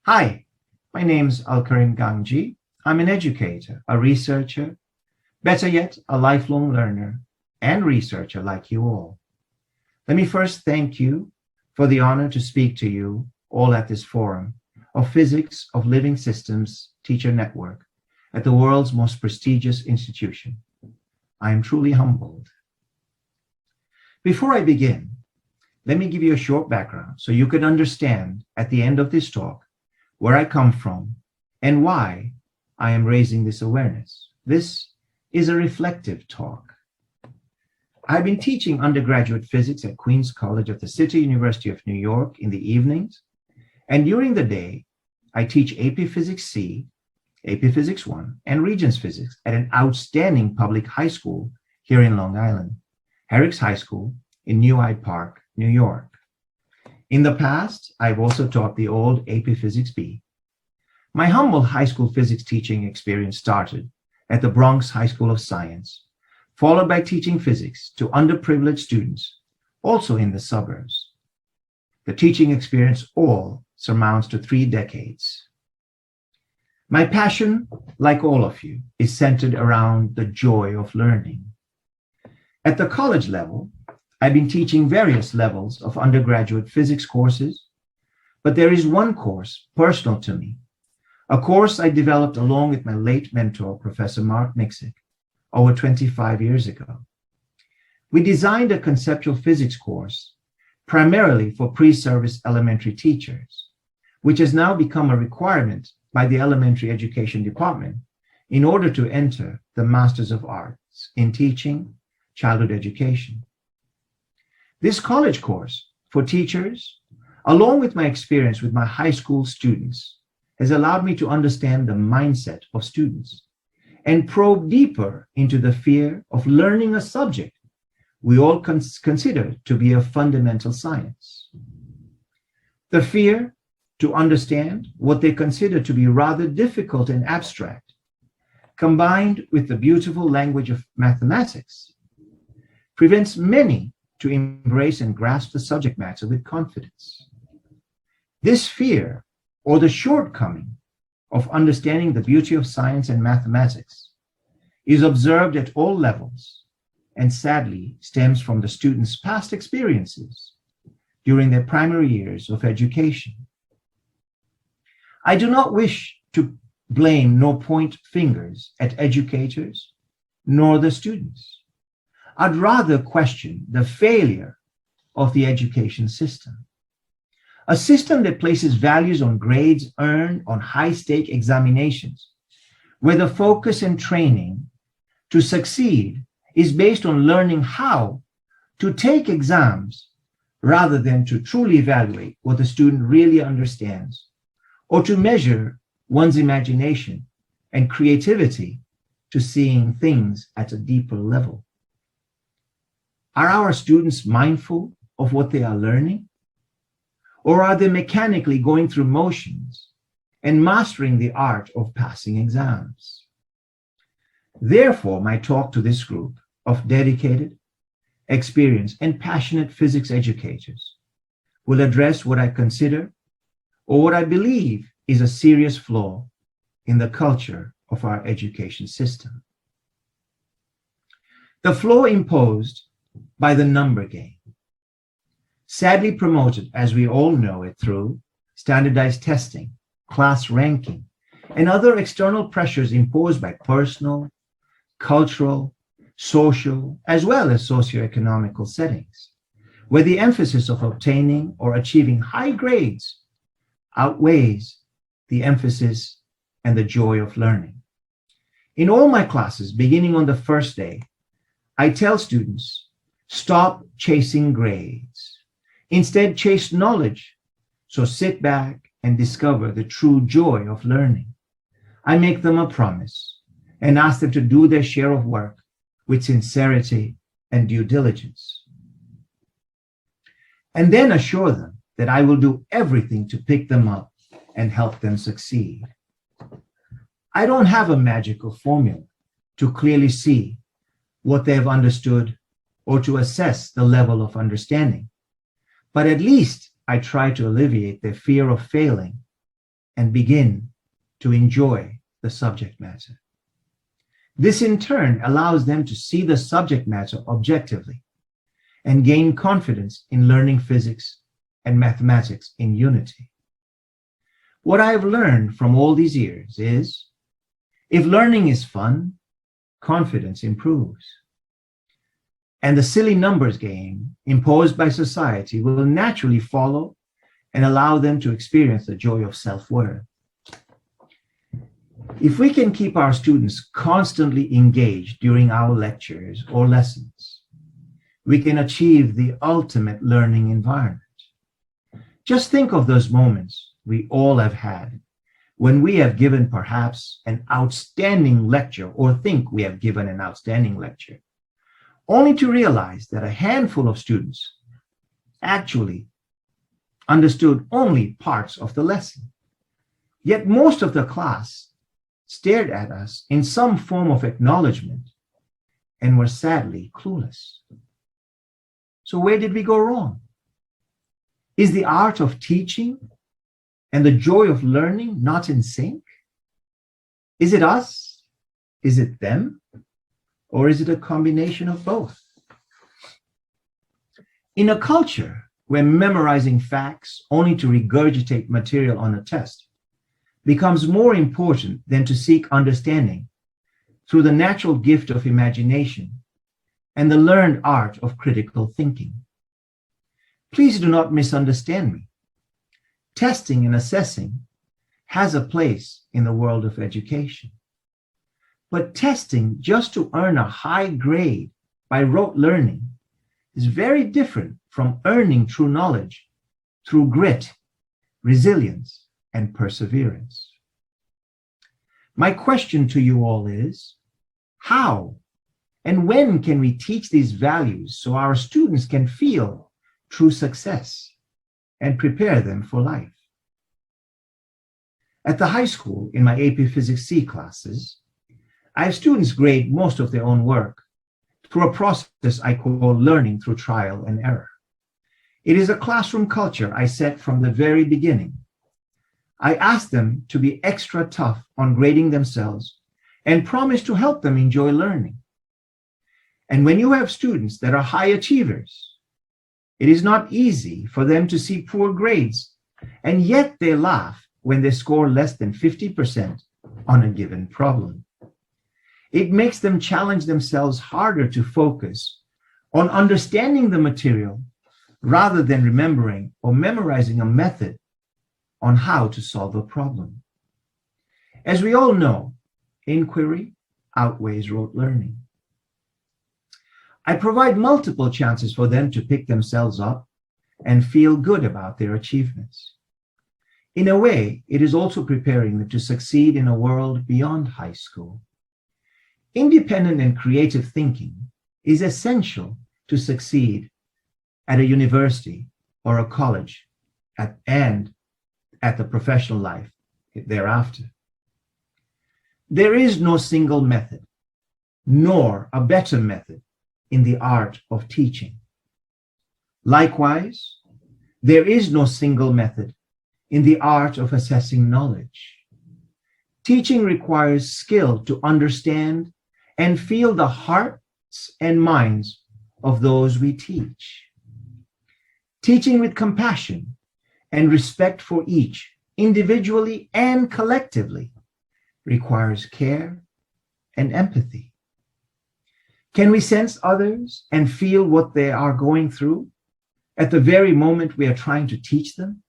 Hi, my name's Al-Karim Gangji. I'm an educator, a researcher, better yet, a lifelong learner and researcher like you all. Let me first thank you for the honor to speak to you all at this forum of Physics of Living Systems Teacher Network at the world's most prestigious institution. I am truly humbled. Before I begin, let me give you a short background so you can understand at the end of this talk where I come from and why I am raising this awareness. This is a reflective talk. I've been teaching undergraduate physics at Queens College of the City University of New York in the evenings, and during the day, I teach AP Physics C, AP Physics 1, and Regents Physics at an outstanding public high school here in Long Island, Herricks High School in New Hyde Park, New York. In the past, I've also taught the old AP Physics B. My humble high school physics teaching experience started at the Bronx High School of Science, followed by teaching physics to underprivileged students, also in the suburbs. The teaching experience all surmounts to 3 decades. My passion, like all of you, is centered around the joy of learning. At the college level, I've been teaching various levels of undergraduate physics courses, but there is one course personal to me, a course I developed along with my late mentor, Professor Mark Miksic, over 25 years ago. We designed a conceptual physics course primarily for pre-service elementary teachers, which has now become a requirement by the elementary education department in order to enter the Masters of Arts in Teaching Childhood Education. This college course for teachers, along with my experience with my high school students, has allowed me to understand the mindset of students and probe deeper into the fear of learning a subject we all consider to be a fundamental science. The fear to understand what they consider to be rather difficult and abstract, combined with the beautiful language of mathematics, prevents many to embrace and grasp the subject matter with confidence. This fear, or the shortcoming of understanding the beauty of science and mathematics, is observed at all levels and sadly stems from the students' past experiences during their primary years of education. I do not wish to blame nor point fingers at educators nor the students. I'd rather question the failure of the education system. A system that places values on grades earned on high-stake examinations, where the focus and training to succeed is based on learning how to take exams rather than to truly evaluate what the student really understands, or to measure one's imagination and creativity to seeing things at a deeper level. Are our students mindful of what they are learning? Or are they mechanically going through motions and mastering the art of passing exams? Therefore, my talk to this group of dedicated, experienced, and passionate physics educators will address what I consider, or what I believe, is a serious flaw in the culture of our education system. The flaw imposed by the number game, sadly promoted, as we all know it, through standardized testing, class ranking, and other external pressures imposed by personal, cultural, social, as well as socioeconomical settings, where the emphasis of obtaining or achieving high grades outweighs the emphasis and the joy of learning. In all my classes, beginning on the first day, I tell students, stop chasing grades. Instead, chase knowledge. So sit back and discover the true joy of learning. I make them a promise and ask them to do their share of work with sincerity and due diligence. And then assure them that I will do everything to pick them up and help them succeed. I don't have a magical formula to clearly see what they have understood or to assess the level of understanding, but at least I try to alleviate their fear of failing and begin to enjoy the subject matter. This in turn allows them to see the subject matter objectively and gain confidence in learning physics and mathematics in unity. What I have learned from all these years is, if learning is fun, confidence improves. And the silly numbers game imposed by society will naturally follow and allow them to experience the joy of self-worth. If we can keep our students constantly engaged during our lectures or lessons, we can achieve the ultimate learning environment. Just think of those moments we all have had when we have given perhaps an outstanding lecture or think we have given an outstanding lecture, only to realize that a handful of students actually understood only parts of the lesson. Yet most of the class stared at us in some form of acknowledgement and were sadly clueless. So where did we go wrong? Is the art of teaching and the joy of learning not in sync? Is it us? Is it them? Or is it a combination of both? In a culture where memorizing facts only to regurgitate material on a test becomes more important than to seek understanding through the natural gift of imagination and the learned art of critical thinking. Please do not misunderstand me. Testing and assessing has a place in the world of education. But testing just to earn a high grade by rote learning is very different from earning true knowledge through grit, resilience, and perseverance. My question to you all is, how and when can we teach these values so our students can feel true success and prepare them for life? At the high school, in my AP Physics C classes, I have students grade most of their own work through a process I call learning through trial and error. It is a classroom culture I set from the very beginning. I ask them to be extra tough on grading themselves and promise to help them enjoy learning. And when you have students that are high achievers, it is not easy for them to see poor grades, and yet they laugh when they score less than 50% on a given problem. It makes them challenge themselves harder to focus on understanding the material rather than remembering or memorizing a method on how to solve a problem. As we all know, inquiry outweighs rote learning. I provide multiple chances for them to pick themselves up and feel good about their achievements. In a way, it is also preparing them to succeed in a world beyond high school. Independent and creative thinking is essential to succeed at a university or a college and at the professional life thereafter. There is no single method, nor a better method in the art of teaching. Likewise, there is no single method in the art of assessing knowledge. Teaching requires skill to understand and feel the hearts and minds of those we teach. Teaching with compassion and respect for each, individually and collectively, requires care and empathy. Can we sense others and feel what they are going through at the very moment we are trying to teach them?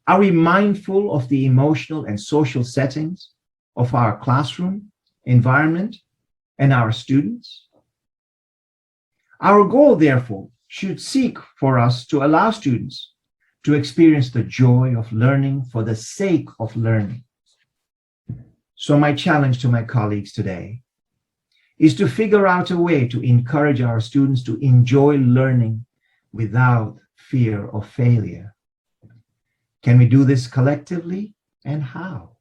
Are we mindful of the emotional and social settings of our classroom, environment, and our students? Our goal, therefore, should seek for us to allow students to experience the joy of learning for the sake of learning. So my challenge to my colleagues today is to figure out a way to encourage our students to enjoy learning without fear of failure. Can we do this collectively, and how?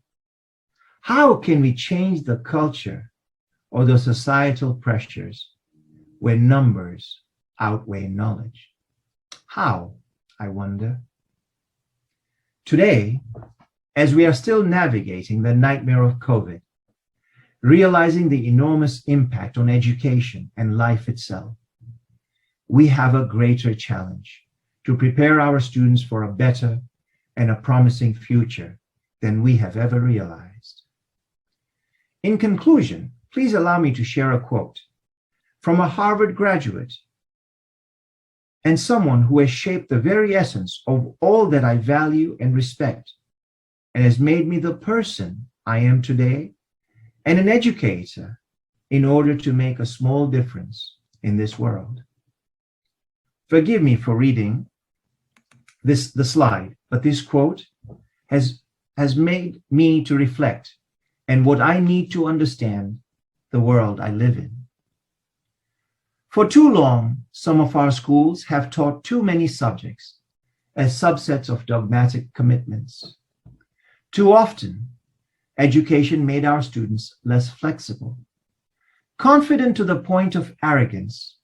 How can we change the culture or the societal pressures where numbers outweigh knowledge? How, I wonder? Today, As we are still navigating the nightmare of COVID, realizing the enormous impact on education and life itself, we have a greater challenge to prepare our students for a better and a promising future than we have ever realized. In conclusion, please allow me to share a quote from a Harvard graduate and someone who has shaped the very essence of all that I value and respect, and has made me the person I am today, and an educator in order to make a small difference in this world. Forgive me for reading the slide, but this quote has made me to reflect and what I need to understand the world I live in. For too long, some of our schools have taught too many subjects as subsets of dogmatic commitments. Too often, education made our students less flexible, confident to the point of arrogance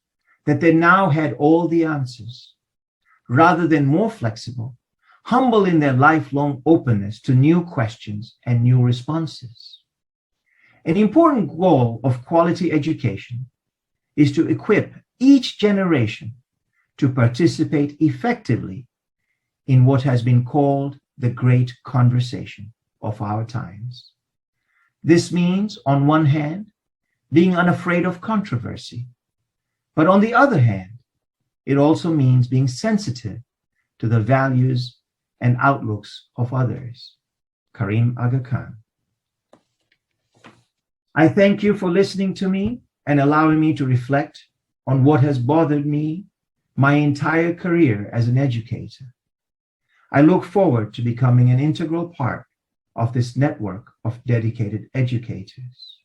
that they now had all the answers, rather than more flexible, humble in their lifelong openness to new questions and new responses. An important goal of quality education is to equip each generation to participate effectively in what has been called the great conversation of our times. This means, on one hand, being unafraid of controversy, but on the other hand, it also means being sensitive to the values and outlooks of others. Karim Aga Khan. I thank you for listening to me and allowing me to reflect on what has bothered me my entire career as an educator. I look forward to becoming an integral part of this network of dedicated educators.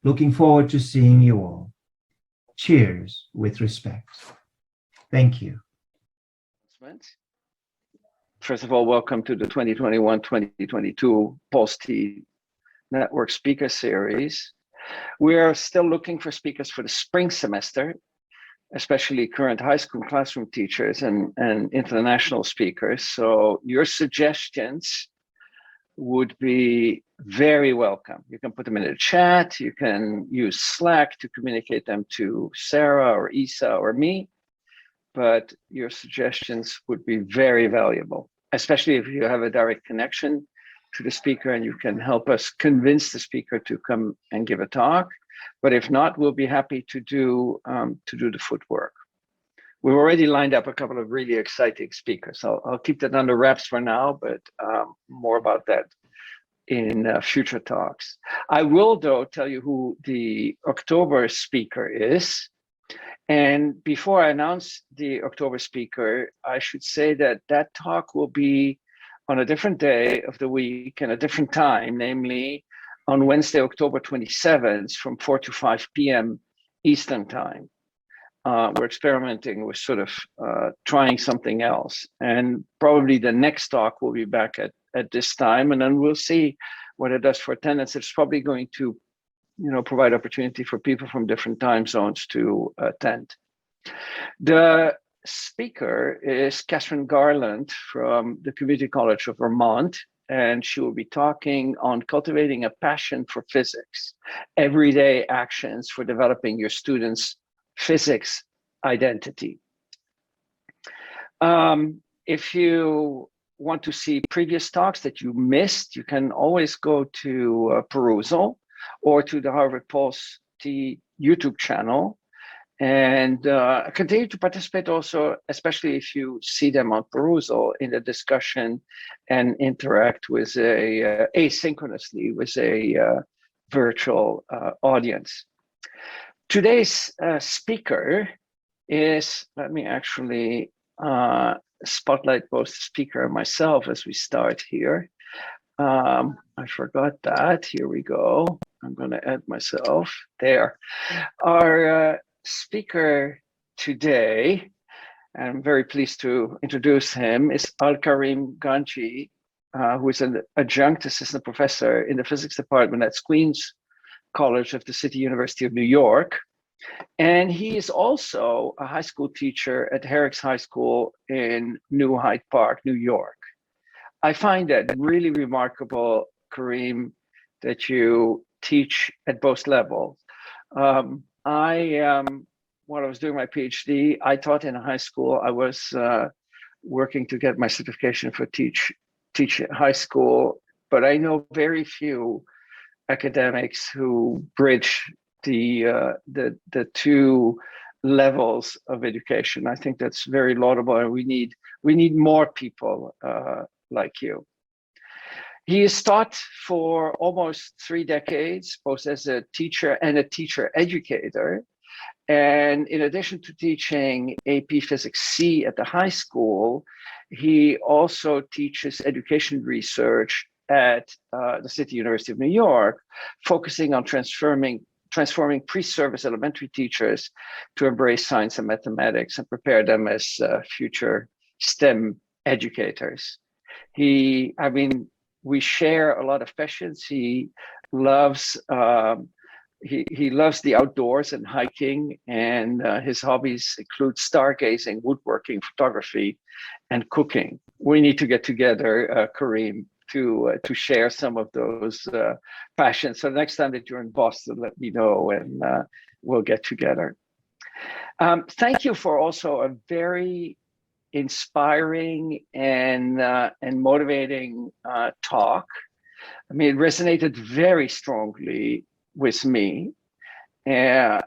Looking forward to seeing you all. Cheers with respect. Thank you. First of all, welcome to the 2021-2022 PoLS-T Network Speaker Series. We are still looking for speakers for the spring semester, especially current high school classroom teachers and international speakers. So your suggestions would be very welcome. You can put them in the chat. You can use Slack to communicate them to Sarah or Isa or me. But your suggestions would be very valuable, especially if you have a direct connection to the speaker and you can help us convince the speaker to come and give a talk. But if not, we'll be happy to do the footwork. We've already lined up a couple of really exciting speakers. I'll keep that under wraps for now, but more about that in future talks. I will, though, tell you who the October speaker is. And before I announce the October speaker, I should say that that talk will be on a different day of the week and a different time, namely on Wednesday, October 27th from 4 to 5 p.m. Eastern time. We're experimenting with sort of trying something else. And probably the next talk will be back at this time, and then we'll see what it does for attendance. It's probably going to provide opportunity for people from different time zones to attend. The speaker is Catherine Garland from the Community College of Vermont, and she will be talking on cultivating a passion for physics, everyday actions for developing your students' physics identity. If you want to see previous talks that you missed, you can always go to Perusal or to the Harvard PoLS-T YouTube channel and continue to participate also, especially if you see them on Perusal, in the discussion and interact with asynchronously with a virtual audience. Today's speaker is, let me actually spotlight both the speaker and myself as we start here. I forgot that. Here we go. I'm going to add myself there. Our speaker today, and I'm very pleased to introduce him, is Al-Karim Gangji, who is an adjunct assistant professor in the physics department at Queens College of the City University of New York. And he is also a high school teacher at Herricks High School in New Hyde Park, New York. I find that really remarkable, Kareem, that you teach at both levels. When I was doing my PhD, I taught in a high school. I was working to get my certification for teach high school, but I know very few academics who bridge the two levels of education. I think that's very laudable, and we need more people like you. He has taught for almost 3 decades, both as a teacher and a teacher educator. And in addition to teaching AP Physics C at the high school, he also teaches education research at the City University of New York, focusing on transforming pre-service elementary teachers to embrace science and mathematics and prepare them as future STEM educators. We share a lot of passions. He loves he loves the outdoors and hiking, and his hobbies include stargazing, woodworking, photography, and cooking. We need to get together, Kareem, to share some of those passions. So next time that you're in Boston, let me know, and we'll get together. Thank you for also a very inspiring and motivating talk. I mean, it resonated very strongly with me. I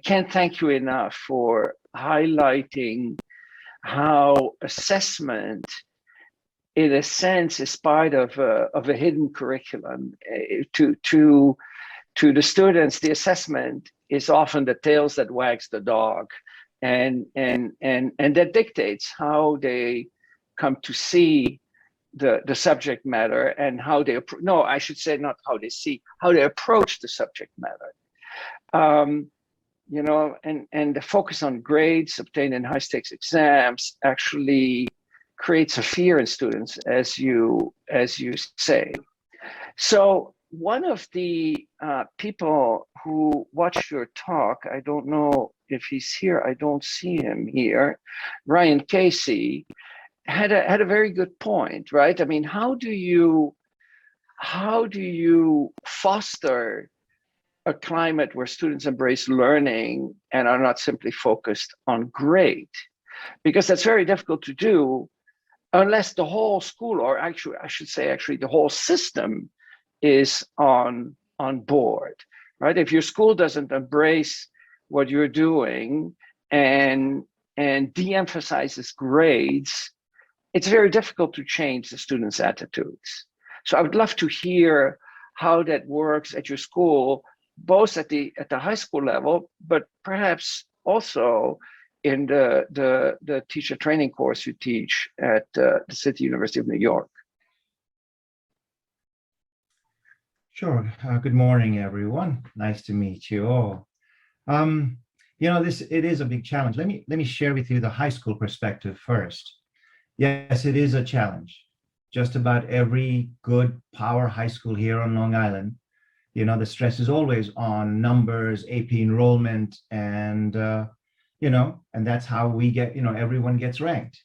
can't thank you enough for highlighting how assessment, in a sense, is part of a hidden curriculum. To the students, the assessment is often the tails that wags the dog, and that dictates how they come to see the subject matter, and how they I should say not how they see, how they approach the subject matter. And the focus on grades obtained in high stakes exams actually creates a fear in students, as you say. So one of the people who watched your talk, I don't know if he's here, I don't see him here, Ryan Casey, had a very good point, right? I mean, how do you foster a climate where students embrace learning and are not simply focused on grade? Because that's very difficult to do unless the whole school, or actually, I should say, actually, the whole system is on board, right? If your school doesn't embrace what you're doing and de-emphasizes grades, it's very difficult to change the students' attitudes. So I would love to hear how that works at your school, both at the high school level, but perhaps also in the teacher training course you teach at the City University of New York. Sure. Good morning, everyone. Nice to meet you all. It is a big challenge. Let me share with you the high school perspective first. Yes, it is a challenge. Just about every good power high school here on Long Island, the stress is always on numbers, AP enrollment, and that's how we get, everyone gets ranked.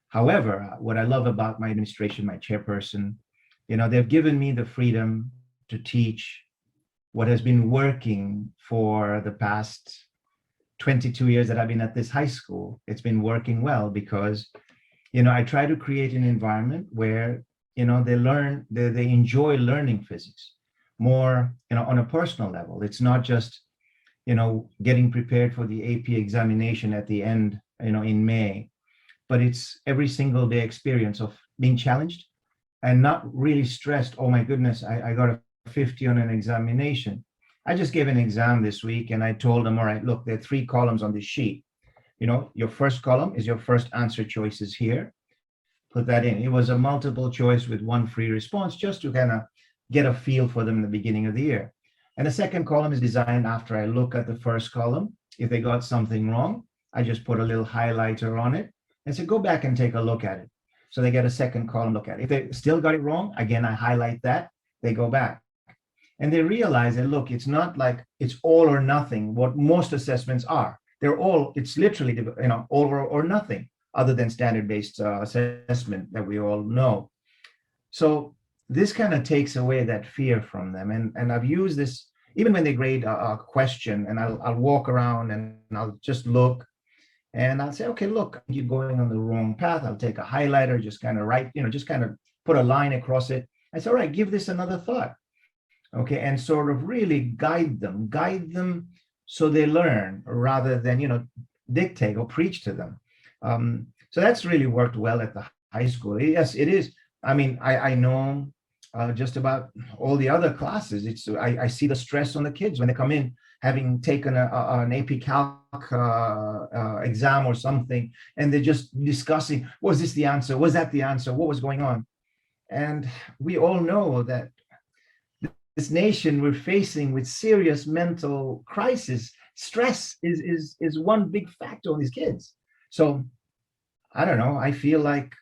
However, what I love about my administration, my chairperson, they've given me the freedom to teach what has been working for the past 22 years that I've been at this high school. It's been working well because I try to create an environment where, they enjoy learning physics more, on a personal level. It's not just, getting prepared for the AP examination at the end, in May, but it's every single day experience of being challenged and not really stressed. Oh my goodness, I got a 50 on an examination. I just gave an exam this week and I told them, all right, look, there are 3 columns on this sheet. Your first column is your first answer choices here. Put that in. It was a multiple choice with 1 free response, just to kind of get a feel for them in the beginning of the year. And the second column is designed after I look at the first column. If they got something wrong, I just put a little highlighter on it and say, go back and take a look at it. So they get a second column look at it. If they still got it wrong, again, I highlight that, they go back. And they realize that, look, it's not like it's all or nothing, what most assessments are. It's literally, all or nothing. other than standard-based assessment that we all know. So this kind of takes away that fear from them. And I've used this even when they grade a question, and I'll walk around and I'll just look and I'll say, okay, look, you're going on the wrong path. I'll take a highlighter, just kind of write, just kind of put a line across it. I say, all right, give this another thought. Okay, and sort of really guide them so they learn rather than, dictate or preach to them. So that's really worked well at the high school. Yes, it is. I mean, I know just about all the other classes. I see the stress on the kids when they come in, having taken an AP Calc exam or something, and they're just discussing, was this the answer? Was that the answer? What was going on? And we all know that this nation we're facing with serious mental crisis. Stress is one big factor on these kids. So I don't know. I feel like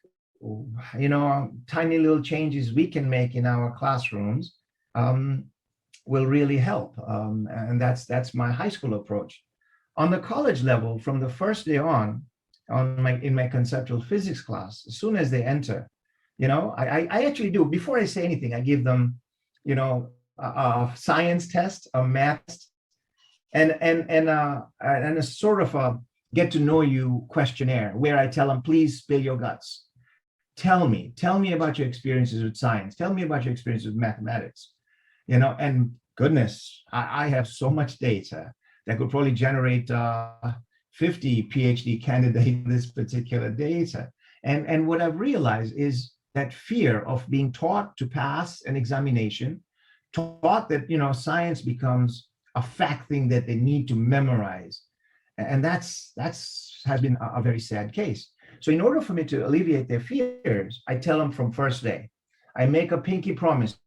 tiny little changes we can make in our classrooms will really help. And that's my high school approach. On the college level, from the first day on in my conceptual physics class, as soon as they enter, I actually do, before I say anything, I give them, a science test, a math test, and a sort of a get to know you questionnaire where I tell them, please spill your guts. Tell me about your experiences with science. Tell me about your experiences with mathematics. And goodness, I have so much data that could probably generate 50 PhD candidates in this particular data. And what I've realized is that fear of being taught to pass an examination, taught that, science becomes a fact thing that they need to memorize. And that's has been a very sad case. So in order for me to alleviate their fears, I tell them from first day, I make a pinky promise.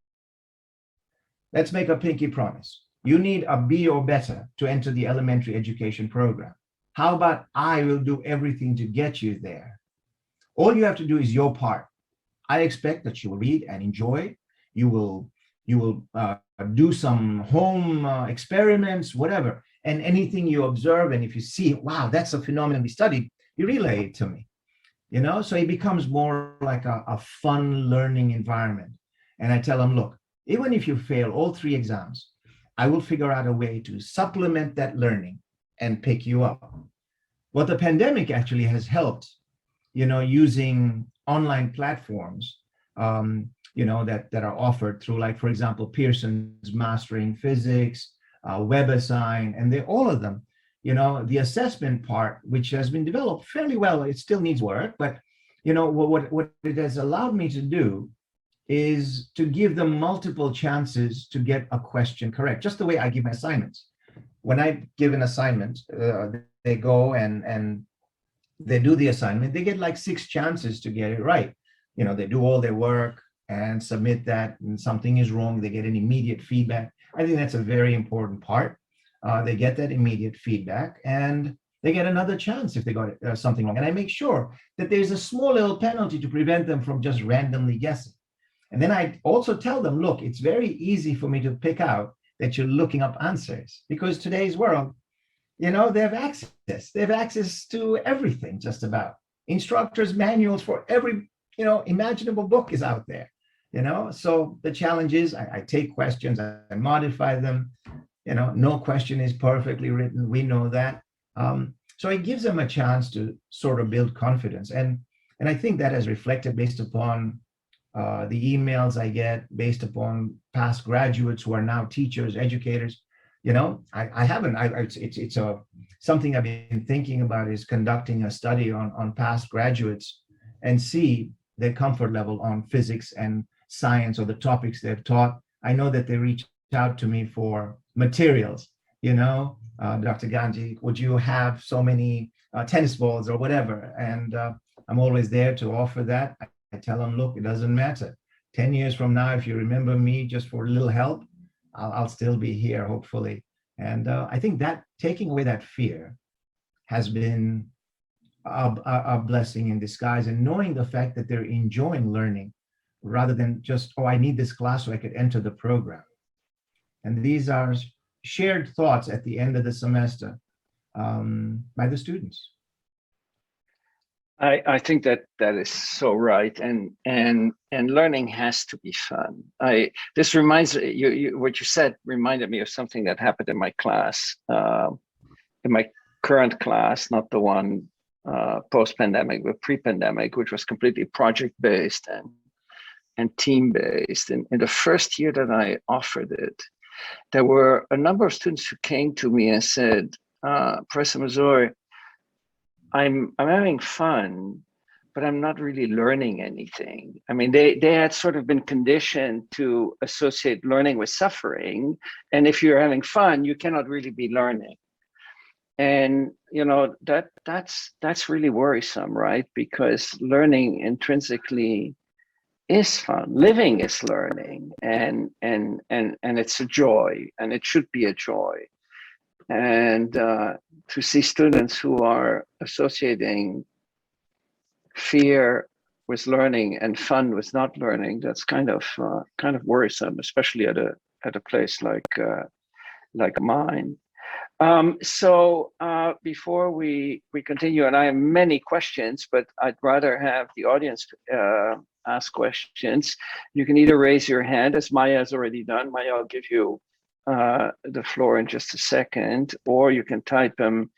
Let's make a pinky promise. You need a B or better to enter the elementary education program. How about I will do everything to get you there? All you have to do is your part. I expect that you will read and enjoy. You will do some home experiments, whatever. And anything you observe, and if you see, wow, that's a phenomenon we studied, you relay it to me. So it becomes more like a fun learning environment. And I tell them, look, even if you fail all 3 exams, I will figure out a way to supplement that learning and pick you up. Well, the pandemic actually has helped, using online platforms, that are offered through, like, for example, Pearson's Mastering Physics, WebAssign, and all of them. The assessment part, which has been developed fairly well, it still needs work, but what it has allowed me to do is to give them multiple chances to get a question correct, just the way I give my assignments. When I give an assignment, they go and they do the assignment, they get like 6 chances to get it right. They do all their work and submit that, and something is wrong, they get an immediate feedback. I think that's a very important part. They get that immediate feedback and they get another chance if they got something wrong. And I make sure that there's a small little penalty to prevent them from just randomly guessing. And then I also tell them, look, it's very easy for me to pick out that you're looking up answers, because today's world, they have access. They have access to everything, just about. Instructors' manuals for every, imaginable book is out there, So the challenge is I take questions, I modify them. No question is perfectly written. We know that. So it gives them a chance to sort of build confidence. And I think that has reflected based upon the emails I get, based upon past graduates who are now teachers, educators. It's something I've been thinking about, is conducting a study on past graduates and see their comfort level on physics and science or the topics they've taught. I know that they reach out to me for materials, Dr. Gangji, would you have so many tennis balls or whatever? And I'm always there to offer that. I tell them, look, it doesn't matter. 10 years from now, if you remember me just for a little help, I'll still be here, hopefully. And I think that taking away that fear has been a blessing in disguise, and knowing the fact that they're enjoying learning rather than just, I need this class so I could enter the program. And these are shared thoughts at the end of the semester by the students. I think that that is so right, and learning has to be fun. This reminds you what you said reminded me of something that happened in my class, in my current class, not the one post-pandemic, but pre-pandemic, which was completely project-based and team-based. And in the first year that I offered it, there were a number of students who came to me and said, Professor Mazur, I'm having fun, but I'm not really learning anything. I mean, they had sort of been conditioned to associate learning with suffering. And if you're having fun, you cannot really be learning. And you know, that's really worrisome, right? Because learning intrinsically is fun. Living is learning, and it's a joy, and it should be a joy. And to see students who are associating fear with learning and fun with not learning, that's kind of worrisome, especially at a place like mine. So before we continue, and I have many questions, but I'd rather have the audience ask questions. You can either raise your hand, as Maya has already done. Maya, I'll give you the floor in just a second, or you can type them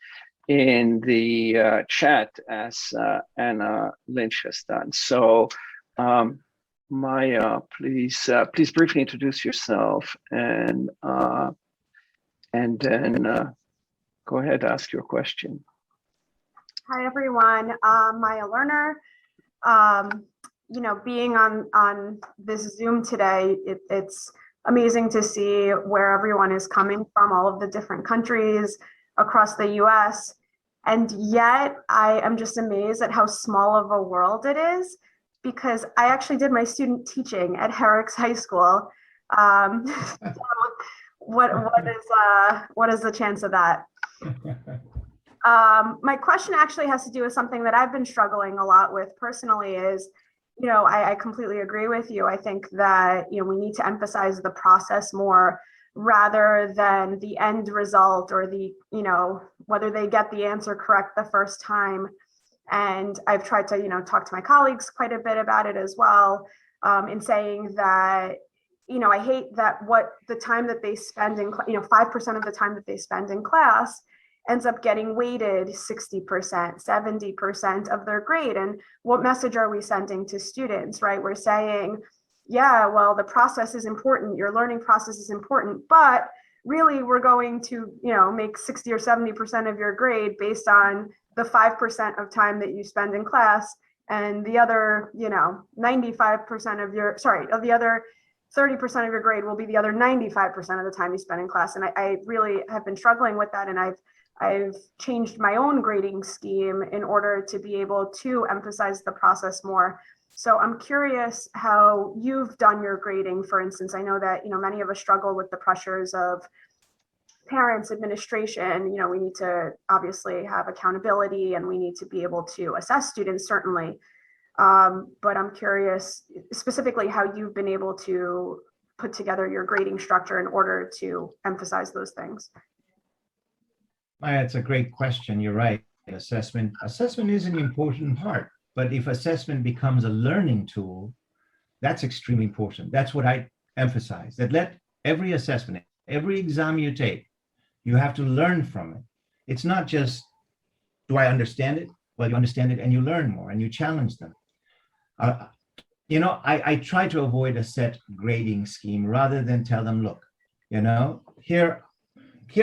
in the chat as Anna Lynch has done. So Maya, please briefly introduce yourself, and then go ahead, ask your question. Hi everyone, Maya Lerner. You know, being on this Zoom today, it's amazing to see where everyone is coming from, all of the different countries across the US. And yet I am just amazed at how small of a world it is, because I actually did my student teaching at Herricks High School. So what is the chance of that? My question actually has to do with something that I've been struggling a lot with personally is, you know, I completely agree with you. I think that, you know, we need to emphasize the process more rather than the end result, or the, you know, whether they get the answer correct the first time. And I've tried to, you know, talk to my colleagues quite a bit about it as well, in saying that, you know, I hate that what the time that they spend in, you know, 5% of the time that they spend in class ends up getting weighted 60%, 70% of their grade. And what message are we sending to students, right? We're saying, yeah, well, the process is important, your learning process is important, but really we're going to, you know, make 60 or 70% of your grade based on the 5% of time that you spend in class, and the other, you know, 95% of your, sorry, of the other 30% of your grade will be the other 95% of the time you spend in class. And I really have been struggling with that. And I've changed my own grading scheme in order to be able to emphasize the process more. So I'm curious how you've done your grading. For instance, I know that, you know, many of us struggle with the pressures of parents, administration. You know, we need to obviously have accountability, and we need to be able to assess students, certainly. But I'm curious specifically how you've been able to put together your grading structure in order to emphasize those things. Maya, it's a great question. You're right. Assessment is an important part, but if assessment becomes a learning tool, that's extremely important. That's what I emphasize, that let every assessment, every exam you take, you have to learn from it. It's not just, do I understand it? Well, you understand it and you learn more and you challenge them. You know, I try to avoid a set grading scheme rather than tell them, look, you know, here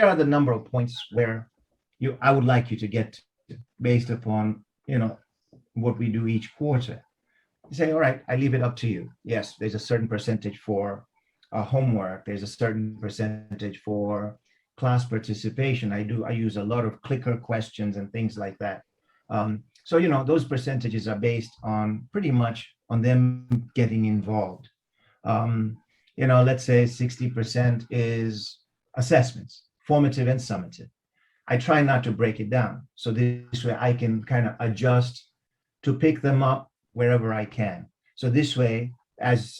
are the number of points where I would like you to get to, based upon, you know, what we do each quarter. You say, all right, I leave it up to you. Yes, there's a certain percentage for homework. There's a certain percentage for class participation. I use a lot of clicker questions and things like that. So, you know, those percentages are based on pretty much on them getting involved. You know, let's say 60% is assessments, formative and summative. I try not to break it down. So this way I can kind of adjust to pick them up wherever I can. So this way, as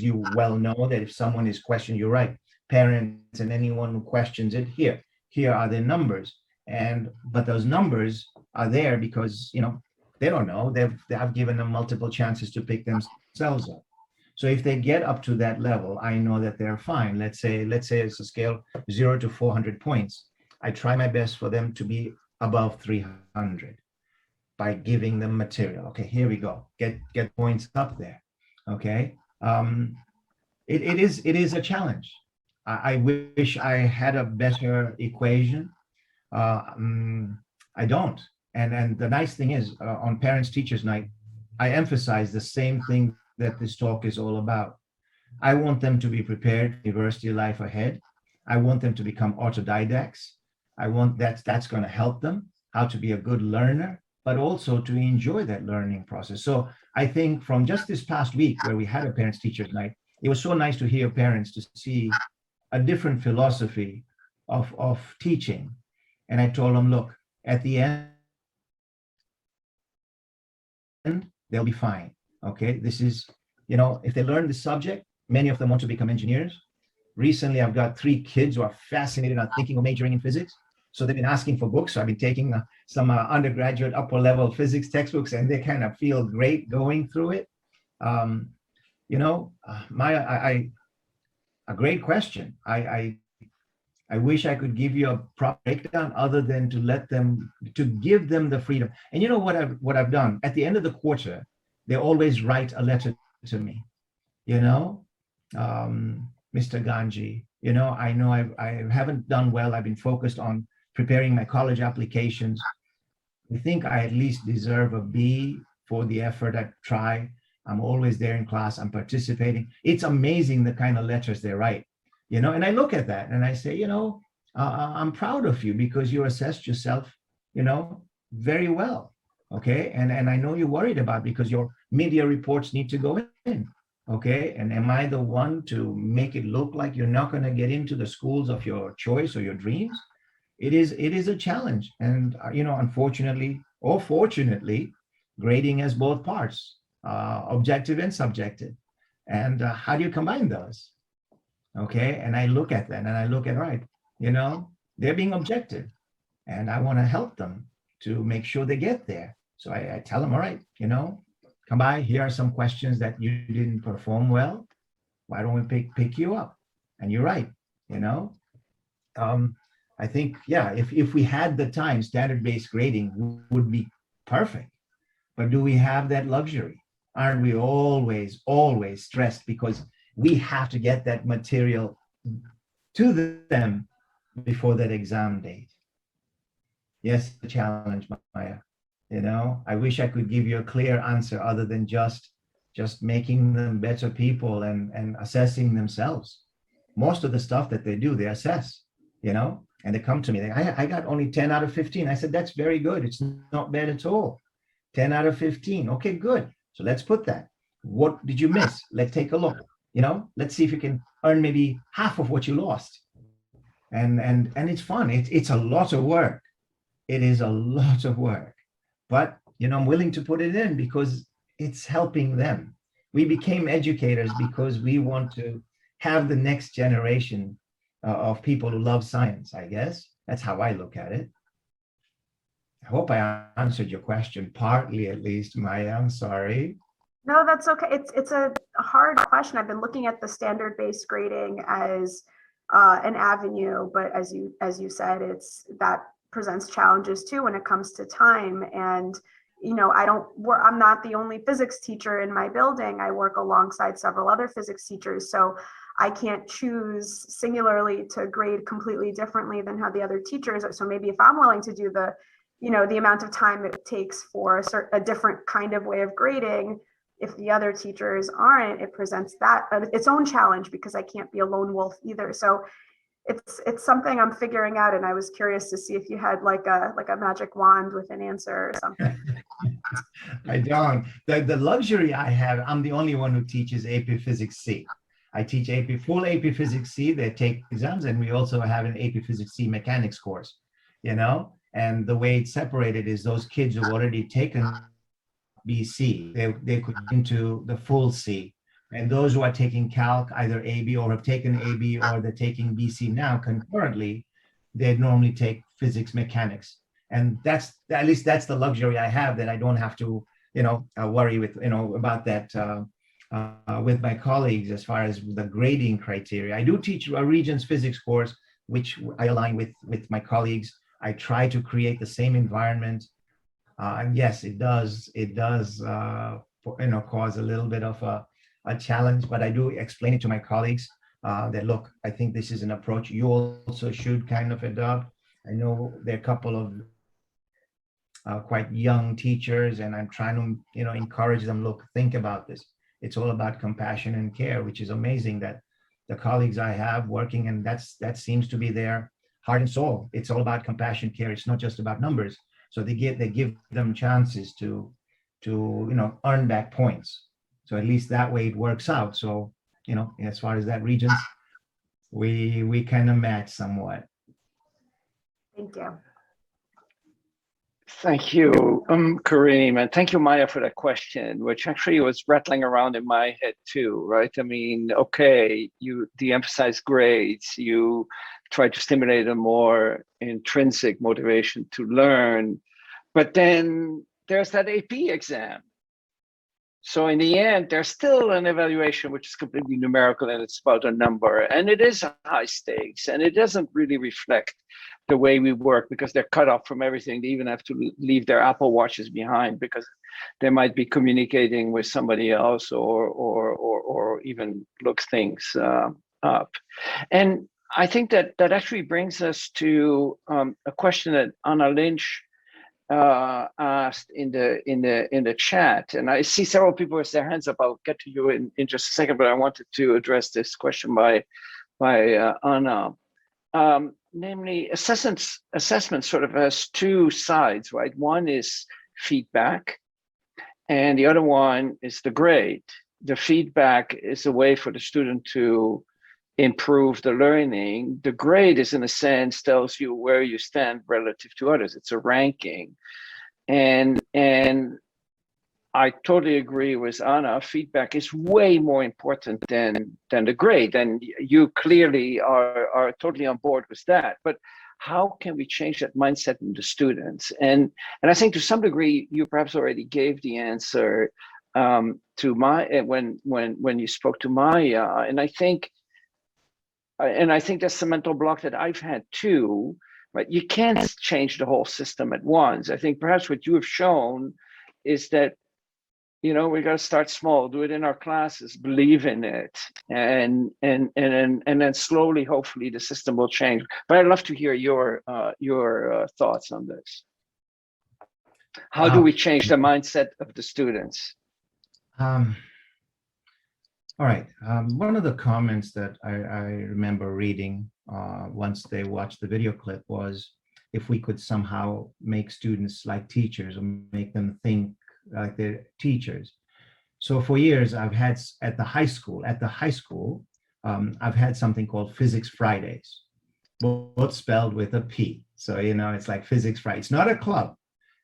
you well know, that if someone is questioning, you're right, parents and anyone who questions it, here are the numbers. But those numbers are there because, you know, They don't know. I've given them multiple chances to pick themselves up. So if they get up to that level, I know that they're fine. Let's say it's a scale 0 to 400 points. I try my best for them to be above 300 by giving them material. Okay, here we go. Get points up there. Okay. It is a challenge. I wish I had a better equation. I don't. And the nice thing is, on Parents Teachers Night, I emphasize the same thing that this talk is all about. I want them to be prepared for university life ahead. I want them to become autodidacts. I want that's going to help them how to be a good learner, but also to enjoy that learning process. So I think from just this past week where we had a Parents Teachers Night, it was so nice to hear parents to see a different philosophy of teaching. And I told them, look, at the end, they'll be fine. Okay, this is, if they learn the subject, many of them want to become engineers. Recently, I've got 3 kids who are fascinated on thinking of majoring in physics. So they've been asking for books. So I've been taking some undergraduate upper level physics textbooks, and they kind of feel great going through it. A great question. I wish I could give you a proper breakdown other than to give them the freedom. And you know what I've done? At the end of the quarter, they always write a letter to me, Mr. Gangji, I know I haven't done well. I've been focused on preparing my college applications. I think I at least deserve a B for the effort I try. I'm always there in class. I'm participating. It's amazing the kind of letters they write, and I look at that and I say, I'm proud of you because you assessed yourself, very well. Okay. And I know you're worried about because your media reports need to go in. Okay. And am I the one to make it look like you're not going to get into the schools of your choice or your dreams? It is a challenge. And, unfortunately or fortunately, grading has both parts, objective and subjective. And how do you combine those? Okay. And I look at that and I look at, right, they're being objective and I want to help them to make sure they get there. So I tell them, all right, come by, here are some questions that you didn't perform well. Why don't we pick you up? And you're right, I think, yeah, if we had the time, standard-based grading would be perfect. But do we have that luxury? Aren't we always stressed because we have to get that material to them before that exam date? Yes, the challenge, Maya. I wish I could give you a clear answer other than just making them better people and assessing themselves. Most of the stuff that they do, they assess, and they come to me. I got only 10 out of 15. I said, that's very good. It's not bad at all. 10 out of 15. Okay, good. So let's put that. What did you miss? Let's take a look. Let's see if you can earn maybe half of what you lost. And it's fun. It's a lot of work. It is a lot of work. But, I'm willing to put it in because it's helping them. We became educators because we want to have the next generation of people who love science, I guess. That's how I look at it. I hope I answered your question, partly at least, Maya. I'm sorry. No, that's okay. It's a hard question. I've been looking at the standard-based grading as an avenue, but as you said, that presents challenges too when it comes to time. And I'm not the only physics teacher in my building. I work alongside several other physics teachers, so I can't choose singularly to grade completely differently than how the other teachers are. So maybe if I'm willing to do the amount of time it takes for a different kind of way of grading, if the other teachers aren't, it presents its own challenge because I can't be a lone wolf either. So it's something I'm figuring out, and I was curious to see if you had like a magic wand with an answer or something. I don't. The luxury I have, I'm the only one who teaches AP Physics C. I teach full AP Physics C. They take exams, and we also have an AP Physics C mechanics course, and the way it's separated is those kids who've already taken BC, they could into the full C. And those who are taking calc, either AB or have taken AB or they're taking BC now concurrently, they'd normally take physics mechanics. And that's, at least that's the luxury I have, that I don't have to, worry with, about that with my colleagues as far as the grading criteria. I do teach a Regents physics course, which I align with my colleagues. I try to create the same environment. And yes, it does cause a little bit of a challenge, but I do explain it to my colleagues that, look, I think this is an approach you also should kind of adopt. I know there are a couple of quite young teachers, and I'm trying to, encourage them, look, think about this. It's all about compassion and care, which is amazing that the colleagues I have working, and that seems to be their heart and soul. It's all about compassion, care. It's not just about numbers. So they give them chances to earn back points. So at least that way it works out. So, as far as that, Regents, we kind of match somewhat. Thank you. Thank you, Karim, and thank you, Maya, for that question, which actually was rattling around in my head too, right? I mean, okay, you de-emphasize grades, you try to stimulate a more intrinsic motivation to learn, but then there's that AP exam. So in the end, there's still an evaluation which is completely numerical, and it's about a number, and it is high stakes, and it doesn't really reflect the way we work, because they're cut off from everything. They even have to leave their Apple Watches behind because they might be communicating with somebody else, or even look things up. And I think that actually brings us to a question that Anna Lynch asked in the chat, and I see several people with their hands up. I'll get to you in just a second, but I wanted to address this question by Anna. Namely, assessment sort of has two sides, right? One is feedback, and the other one is the grade. The feedback is a way for the student to improve the learning. The grade is, in a sense, tells you where you stand relative to others. It's a ranking. And I totally agree with Anna. Feedback is way more important than the grade, and you clearly are totally on board with that. But how can we change that mindset in the students? And I think to some degree you perhaps already gave the answer to Maya when you spoke to Maya, and I think that's the mental block that I've had too. Right? You can't change the whole system at once. I think perhaps what you have shown is that, we got to start small, do it in our classes, believe in it, and then slowly, hopefully, the system will change. But I'd love to hear your thoughts on this. How do we change the mindset of the students? All right. One of the comments that I remember reading once they watched the video clip was, if we could somehow make students like teachers, or make them think like they're teachers. So for years, I've had at the high school, I've had something called Physics Fridays, both spelled with a P. So, it's like Physics Friday. It's not a club.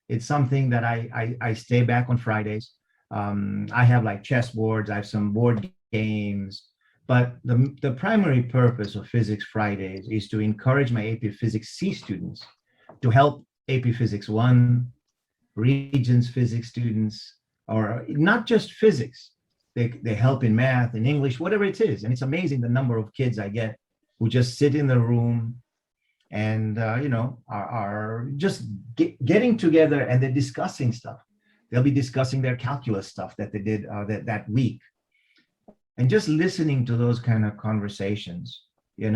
It's something that I stay back on Fridays. I have like chess boards, I have some board games, but the primary purpose of Physics Fridays is to encourage my AP Physics C students to help AP Physics 1, Regents physics students, or not just physics. They help in math and English, whatever it is. And it's amazing the number of kids I get who just sit in the room and are just getting together, and they're discussing stuff. They'll be discussing their calculus stuff that they did that week. And just listening to those kind of conversations, it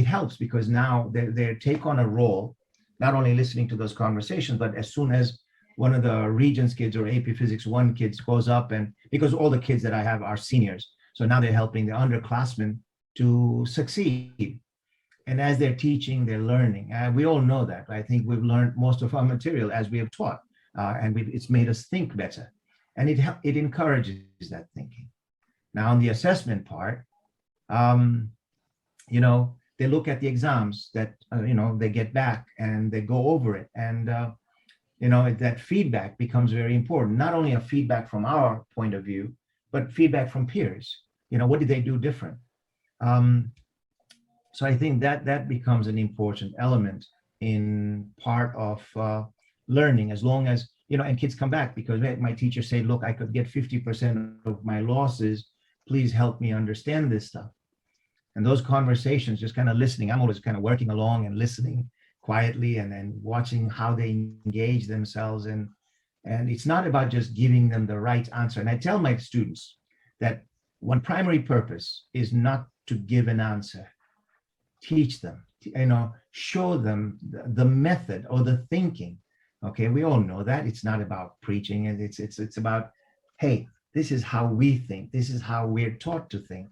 helps, because now they take on a role, not only listening to those conversations, but as soon as one of the Regents kids or AP Physics 1 kids goes up, and because all the kids that I have are seniors, so now they're helping the underclassmen to succeed. And as they're teaching, they're learning. We all know that. I think we've learned most of our material as we have taught, and it's made us think better. And it encourages that thinking. Now, on the assessment part, they look at the exams that, they get back, and they go over it. And, that feedback becomes very important. Not only a feedback from our point of view, but feedback from peers. What did they do different? So I think that becomes an important element in part of learning, as long as, and kids come back because my teacher said, look, I could get 50% of my losses. Please help me understand this stuff. And those conversations, just kind of listening, I'm always kind of working along and listening quietly and then watching how they engage themselves. And it's not about just giving them the right answer. And I tell my students that one primary purpose is not to give an answer. Teach them, show them the method or the thinking. Okay, we all know that it's not about preaching, and it's about, hey, this is how we think. This is how we're taught to think.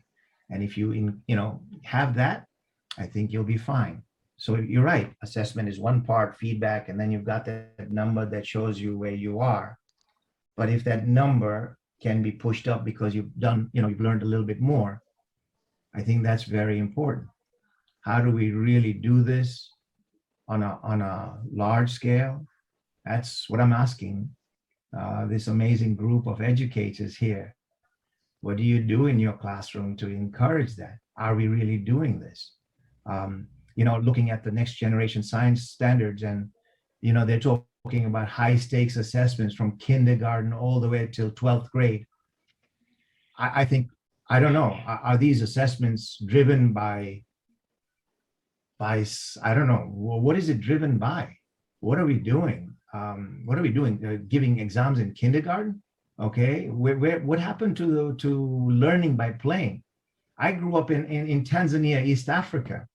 And if you have that, I think you'll be fine. So you're right. Assessment is one part, feedback, and then you've got that number that shows you where you are. But if that number can be pushed up because you've done, you've learned a little bit more, I think that's very important. How do we really do this on a large scale? That's what I'm asking this amazing group of educators here. What do you do in your classroom to encourage that? Are we really doing this? Looking at the next generation science standards, and they're talking about high stakes assessments from kindergarten all the way till 12th grade. I think, I don't know, are these assessments driven by I don't know, what is it driven by? What are we doing? Giving exams in kindergarten? Okay, what happened to learning by playing? I grew up in Tanzania, East Africa.